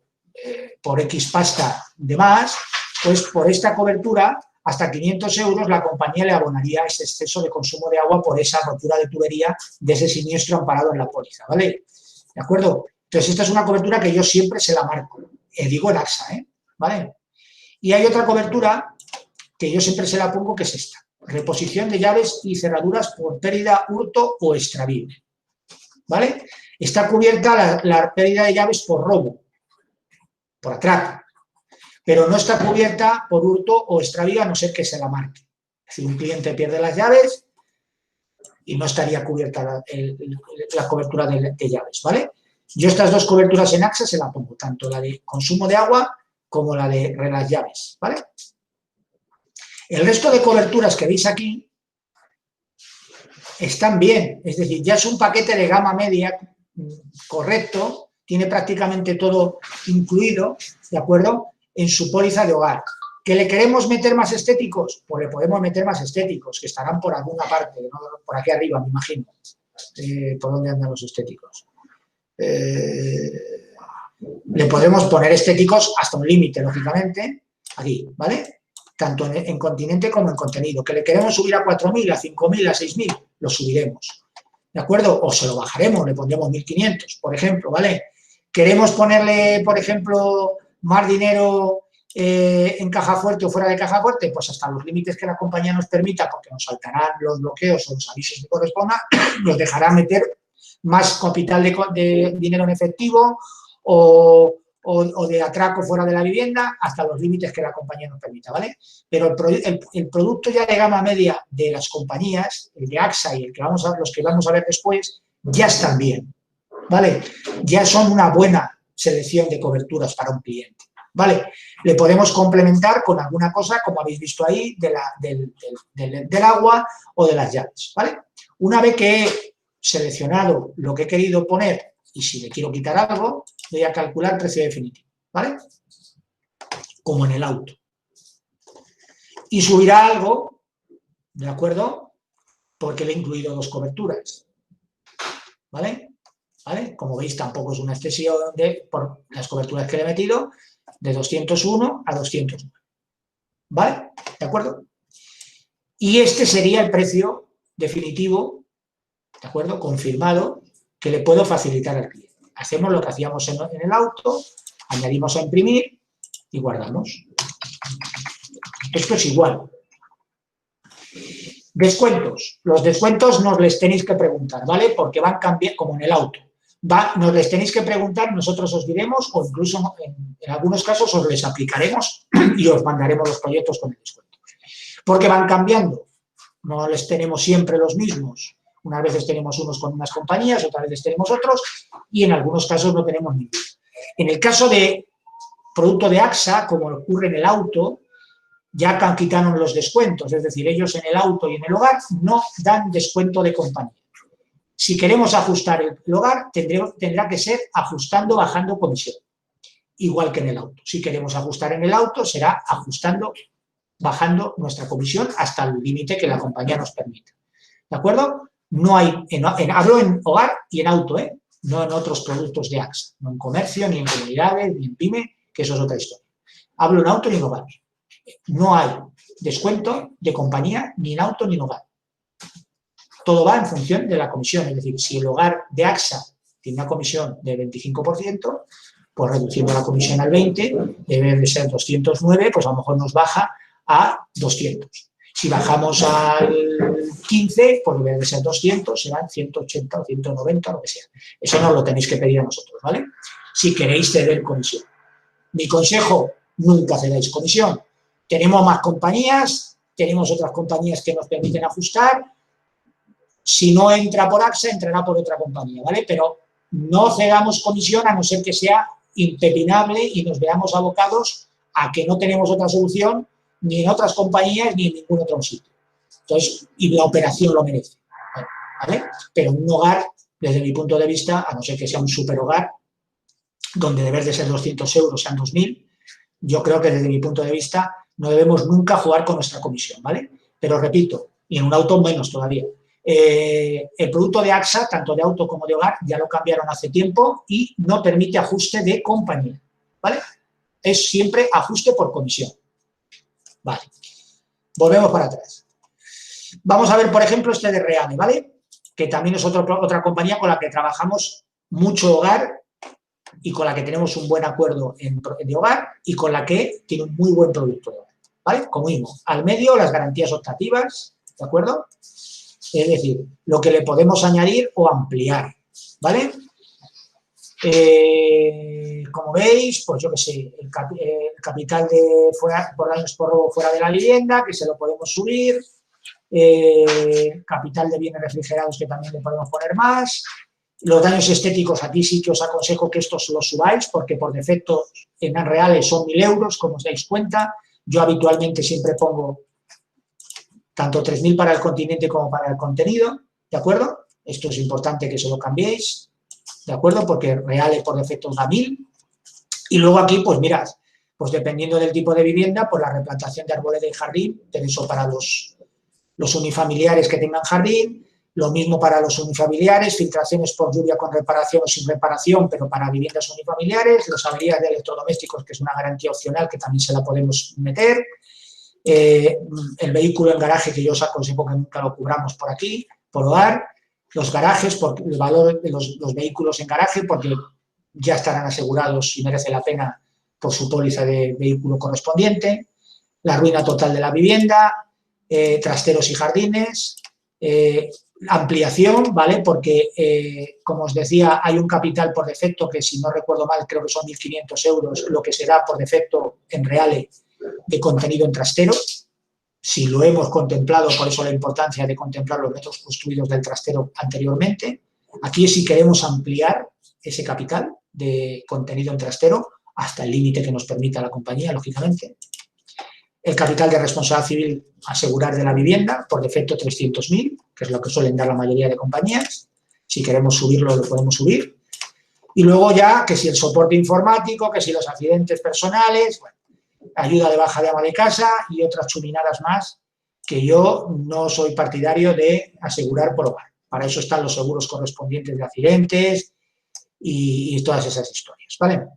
por X pasta de más, pues por esta cobertura, hasta 500 euros, la compañía le abonaría ese exceso de consumo de agua por esa rotura de tubería de ese siniestro amparado en la póliza, ¿vale? ¿De acuerdo? Entonces, esta es una cobertura que yo siempre se la marco, digo en AXA, ¿vale? Y hay otra cobertura que yo siempre se la pongo, que es esta: reposición de llaves y cerraduras por pérdida, hurto o extravío, ¿vale? Está cubierta la pérdida de llaves por robo, por atraco, pero no está cubierta por hurto o extravío, a no ser que se la marque. Si un cliente pierde las llaves, y no estaría cubierta la cobertura de llaves, ¿vale? Yo estas dos coberturas en AXA se la pongo, tanto la de consumo de agua como la de las llaves, ¿vale? El resto de coberturas que veis aquí están bien, es decir, ya es un paquete de gama media correcto, tiene prácticamente todo incluido, ¿de acuerdo?, en su póliza de hogar. ¿Que le queremos meter más estéticos? Pues le podemos meter más estéticos, que estarán por alguna parte, ¿no? Por aquí arriba, me imagino. ¿Por dónde andan los estéticos? Le podemos poner estéticos hasta un límite, lógicamente, aquí, ¿vale? Tanto en continente como en contenido. ¿Que le queremos subir a 4.000, a 5.000, a 6.000? Lo subiremos, ¿de acuerdo? O se lo bajaremos, le pondremos 1.500, por ejemplo, ¿vale? ¿Queremos ponerle, por ejemplo, más dinero en caja fuerte o fuera de caja fuerte? Pues hasta los límites que la compañía nos permita, porque nos saltarán los bloqueos o los avisos que correspondan, nos dejará meter más capital de dinero en efectivo o de atraco fuera de la vivienda, hasta los límites que la compañía nos permita, ¿vale? Pero el producto ya de gama media de las compañías, el de AXA y los que vamos a ver después, ya están bien, ¿vale? Ya son una buena selección de coberturas para un cliente, ¿vale? Le podemos complementar con alguna cosa, como habéis visto ahí, del agua o de las llaves, ¿vale? Una vez que he seleccionado lo que he querido poner y si le quiero quitar algo, voy a calcular precio definitivo, ¿vale? Como en el auto. Y subirá algo, ¿de acuerdo? Porque le he incluido dos coberturas, ¿vale? ¿Vale? Como veis, tampoco es una excesión por las coberturas que le he metido, de 201 a 209, ¿vale? ¿De acuerdo? Y este sería el precio definitivo, ¿de acuerdo?, confirmado, que le puedo facilitar al cliente. Hacemos lo que hacíamos en el auto, añadimos a imprimir y guardamos. Esto es igual. Descuentos. Los descuentos nos les tenéis que preguntar, ¿vale? Porque van cambiando, como en el auto. Nos les tenéis que preguntar, nosotros os diremos, o incluso en algunos casos os les aplicaremos y os mandaremos los proyectos con el descuento. Porque van cambiando. No les tenemos siempre los mismos. Unas veces tenemos unos con unas compañías, otras veces tenemos otros, y en algunos casos no tenemos ninguno. En el caso de producto de AXA, como ocurre en el auto, ya quitaron los descuentos, es decir, ellos en el auto y en el hogar no dan descuento de compañía. Si queremos ajustar el hogar, tendrá que ser ajustando, bajando comisión, igual que en el auto. Si queremos ajustar en el auto, será ajustando, bajando nuestra comisión hasta el límite que la compañía nos permita. ¿De acuerdo? No hay, hablo en hogar y en auto, no en otros productos de AXA, no en comercio, ni en comunidades, ni en pyme, que eso es otra historia. Hablo en auto y en hogar. No hay descuento de compañía ni en auto ni en hogar. Todo va en función de la comisión, es decir, si el hogar de AXA tiene una comisión del 25%, pues reduciendo la comisión al 20%, debe de ser 209, pues a lo mejor nos baja a 200. Si bajamos al 15, pues debe de ser 200, serán 180 o 190, lo que sea. Eso no lo tenéis que pedir a nosotros, ¿vale? Si queréis ceder comisión. Mi consejo, nunca cedáis comisión. Tenemos más compañías, tenemos otras compañías que nos permiten ajustar. Si no entra por AXA, entrará por otra compañía, ¿vale? Pero no cedamos comisión a no ser que sea impepinable y nos veamos abocados a que no tenemos otra solución ni en otras compañías ni en ningún otro sitio. Entonces, y la operación lo merece, ¿vale? Pero un hogar, desde mi punto de vista, a no ser que sea un superhogar, donde debe de ser 200 euros, sean 2.000, yo creo que desde mi punto de vista no debemos nunca jugar con nuestra comisión, ¿vale? Pero repito, y en un auto menos todavía. El producto de AXA, tanto de auto como de hogar, ya lo cambiaron hace tiempo y no permite ajuste de compañía, ¿vale? Es siempre ajuste por comisión. Vale. Volvemos para atrás. Vamos a ver, por ejemplo, este de Reale, ¿vale? Que también es otra compañía con la que trabajamos mucho hogar y con la que tenemos un buen acuerdo de hogar y con la que tiene un muy buen producto de hogar, ¿vale? Como mismo, al medio las garantías optativas, ¿de acuerdo? Es decir, lo que le podemos añadir o ampliar, ¿vale? Como veis, pues yo qué sé, el capital por daños por robo fuera de la vivienda, que se lo podemos subir, capital de bienes refrigerados, que también le podemos poner más. Los daños estéticos, aquí sí que os aconsejo que estos los subáis, porque por defecto en reales son 1.000 euros, como os dais cuenta. Yo habitualmente siempre pongo tanto 3.000 para el continente como para el contenido, ¿de acuerdo? Esto es importante que se lo cambiéis, ¿de acuerdo? Porque reales por defecto da 1.000. Y luego aquí, pues mirad, pues dependiendo del tipo de vivienda, pues la replantación de arboleda y jardín, tenéis eso para los unifamiliares que tengan jardín, lo mismo para los unifamiliares, filtraciones por lluvia con reparación o sin reparación, pero para viviendas unifamiliares, las averías de electrodomésticos, que es una garantía opcional que también se la podemos meter, el vehículo en garaje, que yo os aconsejo que nunca lo cubramos por aquí, por hogar, los garajes, por el valor de los vehículos en garaje, porque ya estarán asegurados y merece la pena por su póliza de vehículo correspondiente, la ruina total de la vivienda, trasteros y jardines, ampliación, ¿vale? Porque, como os decía, hay un capital por defecto que, si no recuerdo mal, creo que son 1.500 euros, lo que será por defecto en reales de contenido en trastero. Si lo hemos contemplado, por eso la importancia de contemplar los metros construidos del trastero anteriormente. Aquí, si queremos ampliar ese capital de contenido en trastero hasta el límite que nos permita la compañía, lógicamente. El capital de responsabilidad civil asegurar de la vivienda, por defecto 300.000, que es lo que suelen dar la mayoría de compañías. Si queremos subirlo, lo podemos subir. Y luego ya, que si el soporte informático, que si los accidentes personales, bueno, ayuda de baja de ama de casa y otras chuminadas más que yo no soy partidario de asegurar por hogar. Para eso están los seguros correspondientes de accidentes y todas esas historias, ¿vale?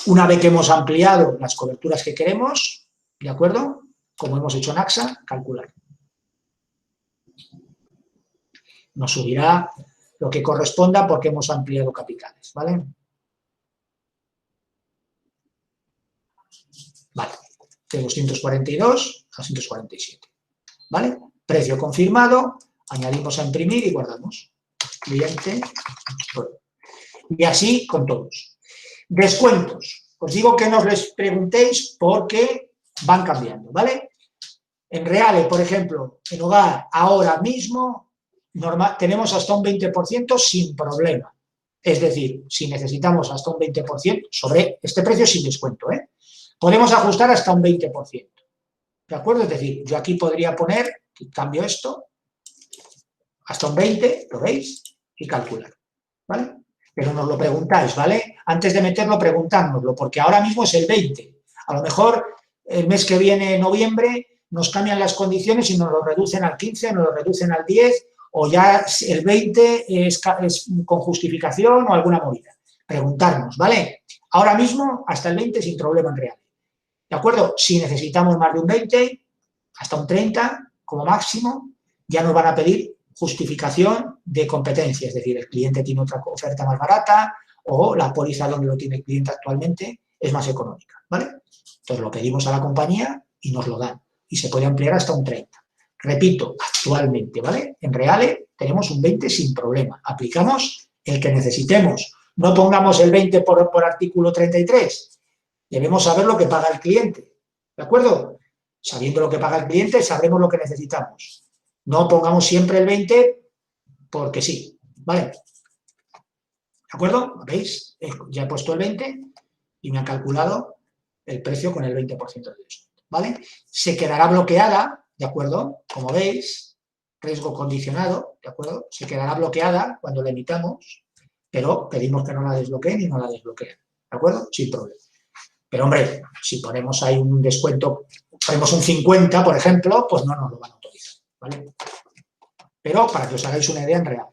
Una vez que hemos ampliado las coberturas que queremos, ¿de acuerdo? Como hemos hecho en AXA, calcular. Nos subirá lo que corresponda porque hemos ampliado capitales, ¿vale? Vale, de 242 a 247, ¿vale? Precio confirmado, añadimos a imprimir y guardamos. Cliente, y así con todos. Descuentos. Os digo que no os les preguntéis porque van cambiando, ¿vale? En reales, por ejemplo, en hogar, ahora mismo, tenemos hasta un 20% sin problema. Es decir, si necesitamos hasta un 20%, sobre este precio sin descuento, ¿eh? Podemos ajustar hasta un 20%. ¿De acuerdo? Es decir, yo aquí podría poner, cambio esto, hasta un 20, ¿lo veis? Y calcular, ¿vale? Pero nos lo preguntáis, ¿vale? Antes de meterlo, preguntárnoslo, porque ahora mismo es el 20. A lo mejor el mes que viene, noviembre, nos cambian las condiciones y nos lo reducen al 15, nos lo reducen al 10, o ya el 20 es con justificación o alguna movida. Preguntarnos, ¿vale? Ahora mismo, hasta el 20 sin problema en real. ¿De acuerdo? Si necesitamos más de un 20, hasta un 30 como máximo, ya nos van a pedir justificación de competencia, es decir, el cliente tiene otra oferta más barata o la póliza donde lo tiene el cliente actualmente es más económica, ¿vale? Entonces lo pedimos a la compañía y nos lo dan y se puede ampliar hasta un 30. Repito, actualmente, ¿vale? En reales tenemos un 20 sin problema, aplicamos el que necesitemos, no pongamos el 20 por artículo 33, debemos saber lo que paga el cliente, ¿de acuerdo? Sabiendo lo que paga el cliente, sabremos lo que necesitamos. No pongamos siempre el 20 porque sí, ¿vale? ¿De acuerdo? ¿Veis? Ya he puesto el 20 y me ha calculado el precio con el 20% de descuento, ¿vale? Se quedará bloqueada, ¿de acuerdo? Como veis, riesgo condicionado, ¿de acuerdo? Se quedará bloqueada cuando la emitamos, pero pedimos que no la desbloqueen y no la desbloqueen, ¿de acuerdo? Sin problema. Pero, hombre, si ponemos ahí un descuento, ponemos un 50, por ejemplo, pues no nos lo van a autorizar, ¿vale? pero para que os hagáis una idea en real.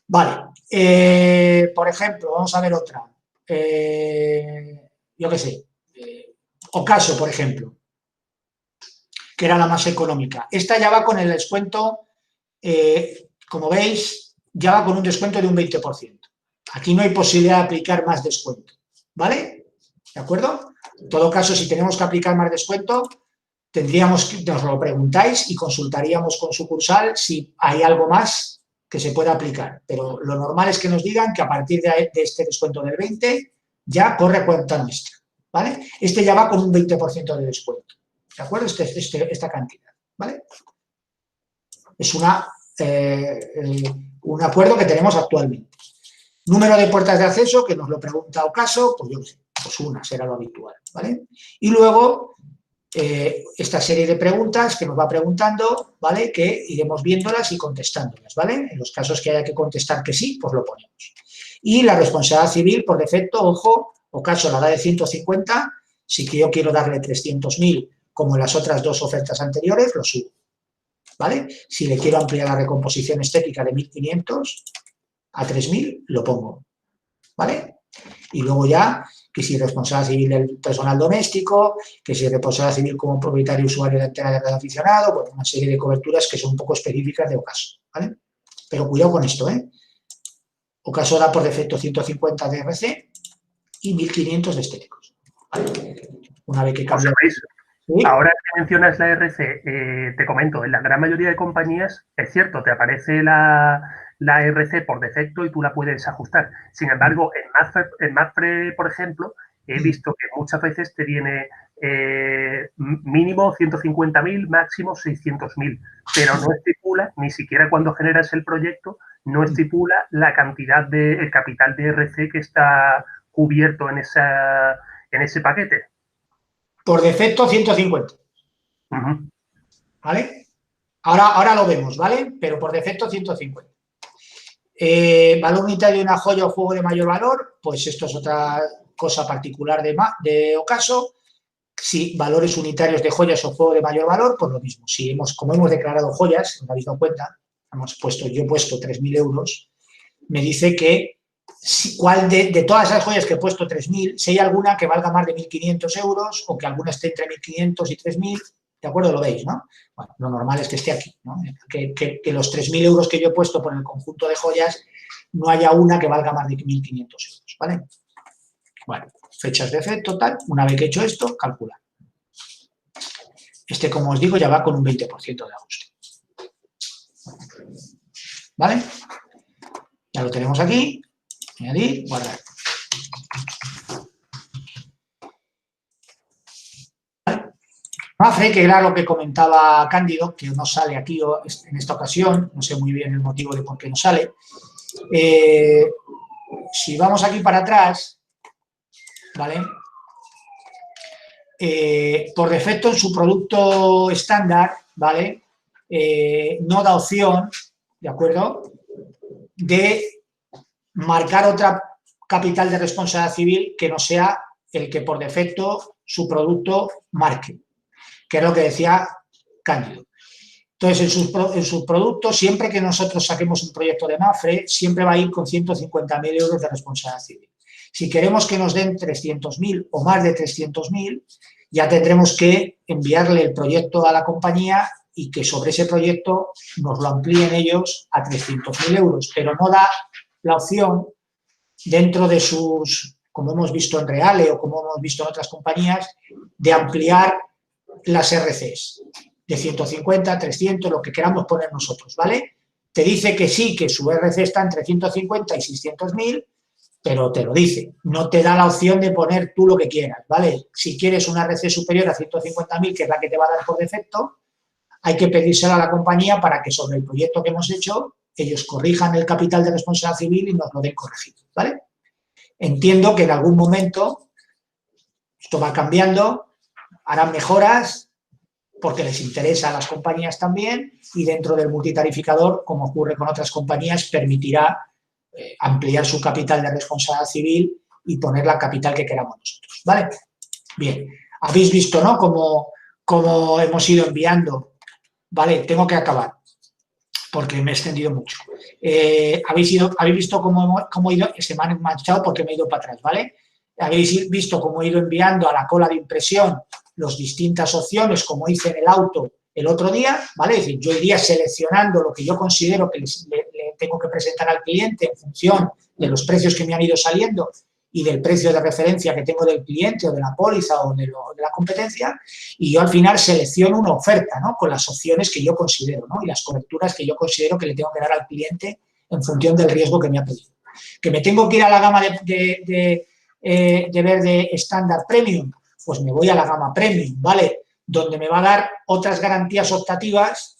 Vale, por ejemplo, vamos a ver otra. Yo qué sé, Ocaso, por ejemplo, que era la más económica. Esta ya va con el descuento, como veis, ya va con un descuento de un 20%. Aquí no hay posibilidad de aplicar más descuento, ¿vale? ¿De acuerdo? En todo caso, si tenemos que aplicar más descuento, tendríamos que, nos lo preguntáis y consultaríamos con sucursal si hay algo más que se pueda aplicar. Pero lo normal es que nos digan que a partir de este descuento del 20 ya corre cuenta nuestra, ¿vale? Este ya va con un 20% de descuento, ¿de acuerdo? Esta cantidad, ¿vale? Es un acuerdo que tenemos actualmente. Número de puertas de acceso, que nos lo pregunta Ocaso, pues yo no sé, pues una será lo habitual, ¿vale? Y luego, esta serie de preguntas que nos va preguntando, ¿vale? Que iremos viéndolas y contestándolas, ¿vale? En los casos que haya que contestar que sí, pues lo ponemos. Y la responsabilidad civil, por defecto, ojo, Ocaso la da de 150, si que yo quiero darle 300.000, como en las otras dos ofertas anteriores, lo subo, ¿vale? Si le quiero ampliar la recomposición estética de 1.500 a 3.000, lo pongo, ¿vale? Y luego ya, que si responsabilidad civil del personal doméstico, que si responsabilidad civil como propietario usuario de antena de red aficionado, bueno, una serie de coberturas que son un poco específicas de Ocaso, ¿vale? Pero cuidado con esto, ¿eh? Ocaso da por defecto 150 de RC y 1.500 de estéticos, ¿vale? Una vez que cambia... ¿Sí? Ahora que mencionas la RC, te comento, en la gran mayoría de compañías, es cierto, te aparece la RC por defecto y tú la puedes ajustar. Sin embargo, en Mapfre, por ejemplo, he visto que muchas veces te viene mínimo 150.000, máximo 600.000, pero no estipula, ni siquiera cuando generas el proyecto, no estipula la cantidad el capital de RC que está cubierto en ese paquete. Por defecto, 150. ¿Vale? Ahora lo vemos, ¿vale? Pero por defecto, 150. Valor unitario de una joya o juego de mayor valor, pues esto es otra cosa particular de Ocaso. Si valores unitarios de joyas o juego de mayor valor, pues lo mismo. Si como hemos declarado joyas, os habéis dado cuenta, yo he puesto 3.000 euros, me dice que cuál de todas esas joyas que he puesto 3.000, si hay alguna que valga más de 1.500 euros o que alguna esté entre 1.500 y 3.000, ¿de acuerdo? Lo veis, ¿no? Bueno, lo normal es que esté aquí, ¿no? Que los 3.000 euros que yo he puesto por el conjunto de joyas no haya una que valga más de 1.500 euros, ¿vale? Bueno, fechas de efecto, tal. Una vez que he hecho esto, calcular. Como os digo, ya va con un 20% de ajuste. ¿Vale? Ya lo tenemos aquí. Añadir, guardar. Mapfre, que era lo que comentaba Cándido, que no sale aquí en esta ocasión, no sé muy bien el motivo de por qué no sale. Si vamos aquí para atrás, ¿vale? Por defecto en su producto estándar, ¿vale? No da opción, ¿de acuerdo?, de marcar otra capital de responsabilidad civil que no sea el que por defecto su producto marque, que es lo que decía Cándido. Entonces, en su producto, siempre que nosotros saquemos un proyecto de Mapfre, siempre va a ir con 150.000 euros de responsabilidad civil. Si queremos que nos den 300.000 o más de 300.000, ya tendremos que enviarle el proyecto a la compañía y que sobre ese proyecto nos lo amplíen ellos a 300.000 euros, pero no da la opción dentro de sus, como hemos visto en Reale o como hemos visto en otras compañías, de ampliar las RCs de 150, 300, lo que queramos poner nosotros, ¿vale? Te dice que sí, que su RC está entre 150 y 600.000, pero te lo dice. No te da la opción de poner tú lo que quieras, ¿vale? Si quieres una RC superior a 150.000, que es la que te va a dar por defecto, hay que pedírsela a la compañía para que sobre el proyecto que hemos hecho, ellos corrijan el capital de responsabilidad civil y nos lo den corregido, ¿vale? Entiendo que en algún momento esto va cambiando, harán mejoras porque les interesa a las compañías también y dentro del multitarificador, como ocurre con otras compañías, permitirá ampliar su capital de responsabilidad civil y poner la capital que queramos nosotros, ¿vale? Bien, habéis visto, ¿no?, cómo hemos ido enviando, ¿vale? Tengo que acabar. porque me he extendido mucho. Habéis visto cómo he ido, se me han manchado porque me he ido para atrás, ¿vale? Habéis visto cómo he ido enviando a la cola de impresión las distintas opciones, como hice en el auto el otro día, ¿vale? Es decir, yo iría seleccionando lo que yo considero que le tengo que presentar al cliente en función de los precios que me han ido saliendo y del precio de referencia que tengo del cliente o de la póliza o de la competencia, y yo al final selecciono una oferta, ¿no? Con las opciones que yo considero, ¿no? Y las coberturas que yo considero que le tengo que dar al cliente en función del riesgo que me ha pedido. Que me tengo que ir a la gama de verde estándar premium, pues me voy a la gama premium, ¿vale? Donde me va a dar otras garantías optativas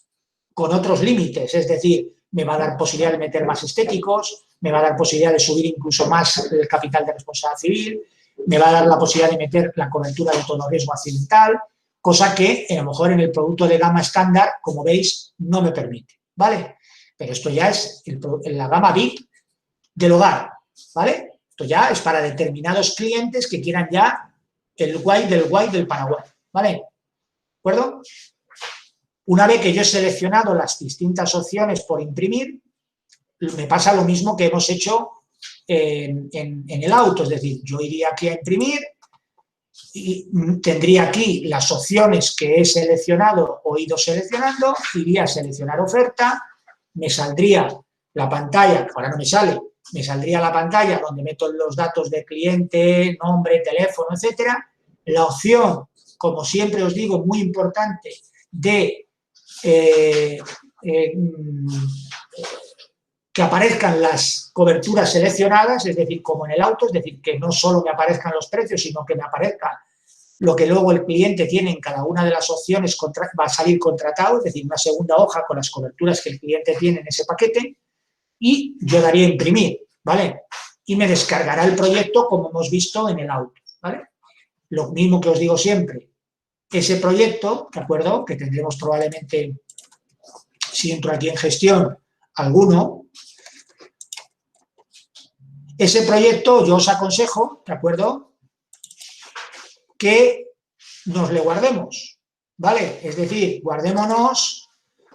con otros límites, es decir, me va a dar posibilidad de meter más estéticos, me va a dar posibilidad de subir incluso más el capital de responsabilidad civil, me va a dar la posibilidad de meter la cobertura de todo riesgo accidental, cosa que a lo mejor en el producto de gama estándar, como veis, no me permite, ¿vale? Pero esto ya es en la gama VIP del hogar, ¿vale? Esto ya es para determinados clientes que quieran ya el guay del Paraguay, ¿vale? ¿De acuerdo? Una vez que yo he seleccionado las distintas opciones por imprimir, me pasa lo mismo que hemos hecho en el auto, es decir, yo iría aquí a imprimir y tendría aquí las opciones que he seleccionado o ido seleccionando, iría a seleccionar oferta, me saldría la pantalla, ahora no me sale, me saldría la pantalla donde meto los datos de cliente, nombre, teléfono, etcétera. La opción, como siempre os digo, muy importante, de que aparezcan las coberturas seleccionadas, es decir, como en el auto, es decir, que no solo me aparezcan los precios, sino que me aparezca lo que luego el cliente tiene en cada una de las opciones, va a salir contratado, es decir, una segunda hoja con las coberturas que el cliente tiene en ese paquete, y yo daría a imprimir, ¿vale? Y me descargará el proyecto como hemos visto en el auto, ¿vale? Lo mismo que os digo siempre, ese proyecto, ¿de acuerdo?, que tendremos probablemente, si entro aquí en gestión, alguno, ese proyecto yo os aconsejo, ¿de acuerdo?, que nos le guardemos, ¿vale? Es decir, guardémonos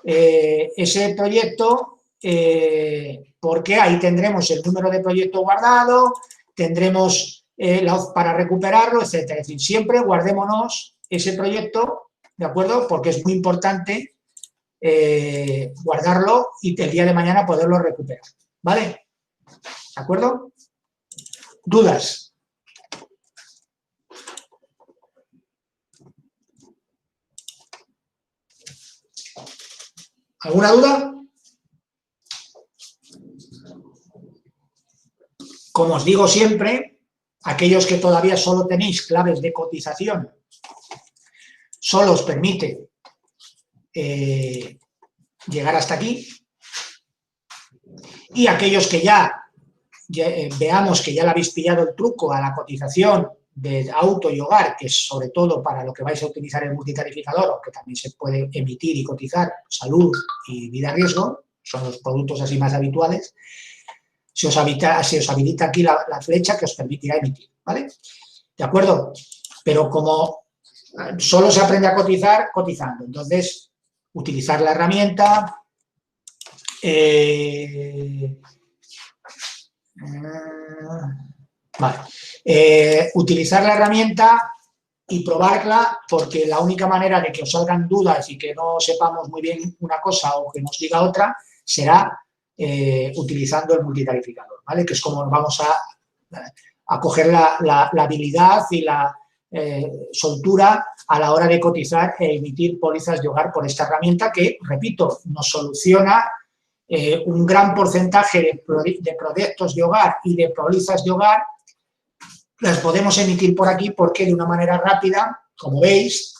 ese proyecto porque ahí tendremos el número de proyecto guardado, tendremos para recuperarlo, etcétera. Es decir, siempre guardémonos ese proyecto, ¿de acuerdo? Porque es muy importante guardarlo y el día de mañana poderlo recuperar, ¿vale? ¿De acuerdo? ¿Dudas? ¿Alguna duda? Como os digo siempre, aquellos que todavía solo tenéis claves de cotización, solo os permite llegar hasta aquí, y aquellos que ya veamos que ya le habéis pillado el truco a la cotización de auto y hogar, que es sobre todo para lo que vais a utilizar el multitarificador, aunque también se puede emitir y cotizar salud y vida riesgo, son los productos así más habituales, se os habilita aquí la flecha que os permitirá emitir, ¿vale? ¿De acuerdo? Pero como solo se aprende a cotizar cotizando, entonces utilizar la herramienta, utilizar la herramienta y probarla, porque la única manera de que os salgan dudas y que no sepamos muy bien una cosa o que nos diga otra será utilizando el multitarificador, ¿vale? Que es como vamos a coger la habilidad y la soltura a la hora de cotizar e emitir pólizas de hogar por esta herramienta que, repito, nos soluciona un gran porcentaje de proyectos de hogar y de pólizas de hogar. Las podemos emitir por aquí porque de una manera rápida, como veis,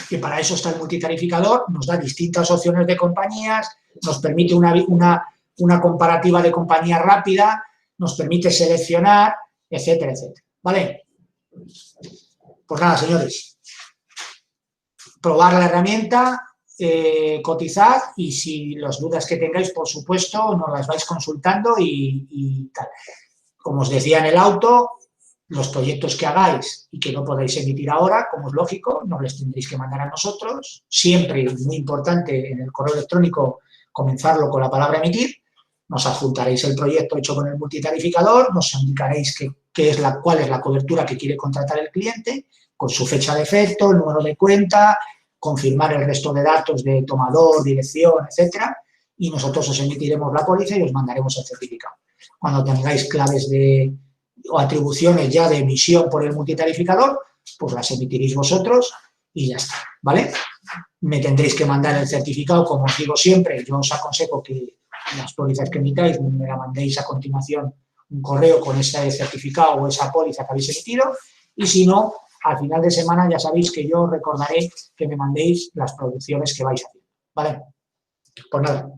que para eso está el multitarificador, nos da distintas opciones de compañías, nos permite una comparativa de compañías rápida, nos permite seleccionar, etcétera, etcétera. ¿Vale? Pues nada, señores, probar la herramienta, cotizad, y si las dudas que tengáis, por supuesto, nos las vais consultando y tal. Como os decía en el auto, los proyectos que hagáis y que no podáis emitir ahora, como es lógico, nos les tendréis que mandar a nosotros. Siempre, muy importante, en el correo electrónico comenzarlo con la palabra emitir, nos adjuntaréis el proyecto hecho con el multitarificador, nos indicaréis cuál es la cobertura que quiere contratar el cliente, con su fecha de efecto, el número de cuenta, confirmar el resto de datos de tomador, dirección, etcétera, y nosotros os emitiremos la póliza y os mandaremos el certificado. Cuando tengáis claves o atribuciones ya de emisión por el multitarificador, pues las emitiréis vosotros y ya está, ¿vale? Me tendréis que mandar el certificado, como os digo siempre, yo os aconsejo que las pólizas que emitáis me la mandéis a continuación un correo con ese certificado o esa póliza que habéis emitido, y si no, al final de semana ya sabéis que yo os recordaré que me mandéis las producciones que vais haciendo, ¿vale? Pues nada.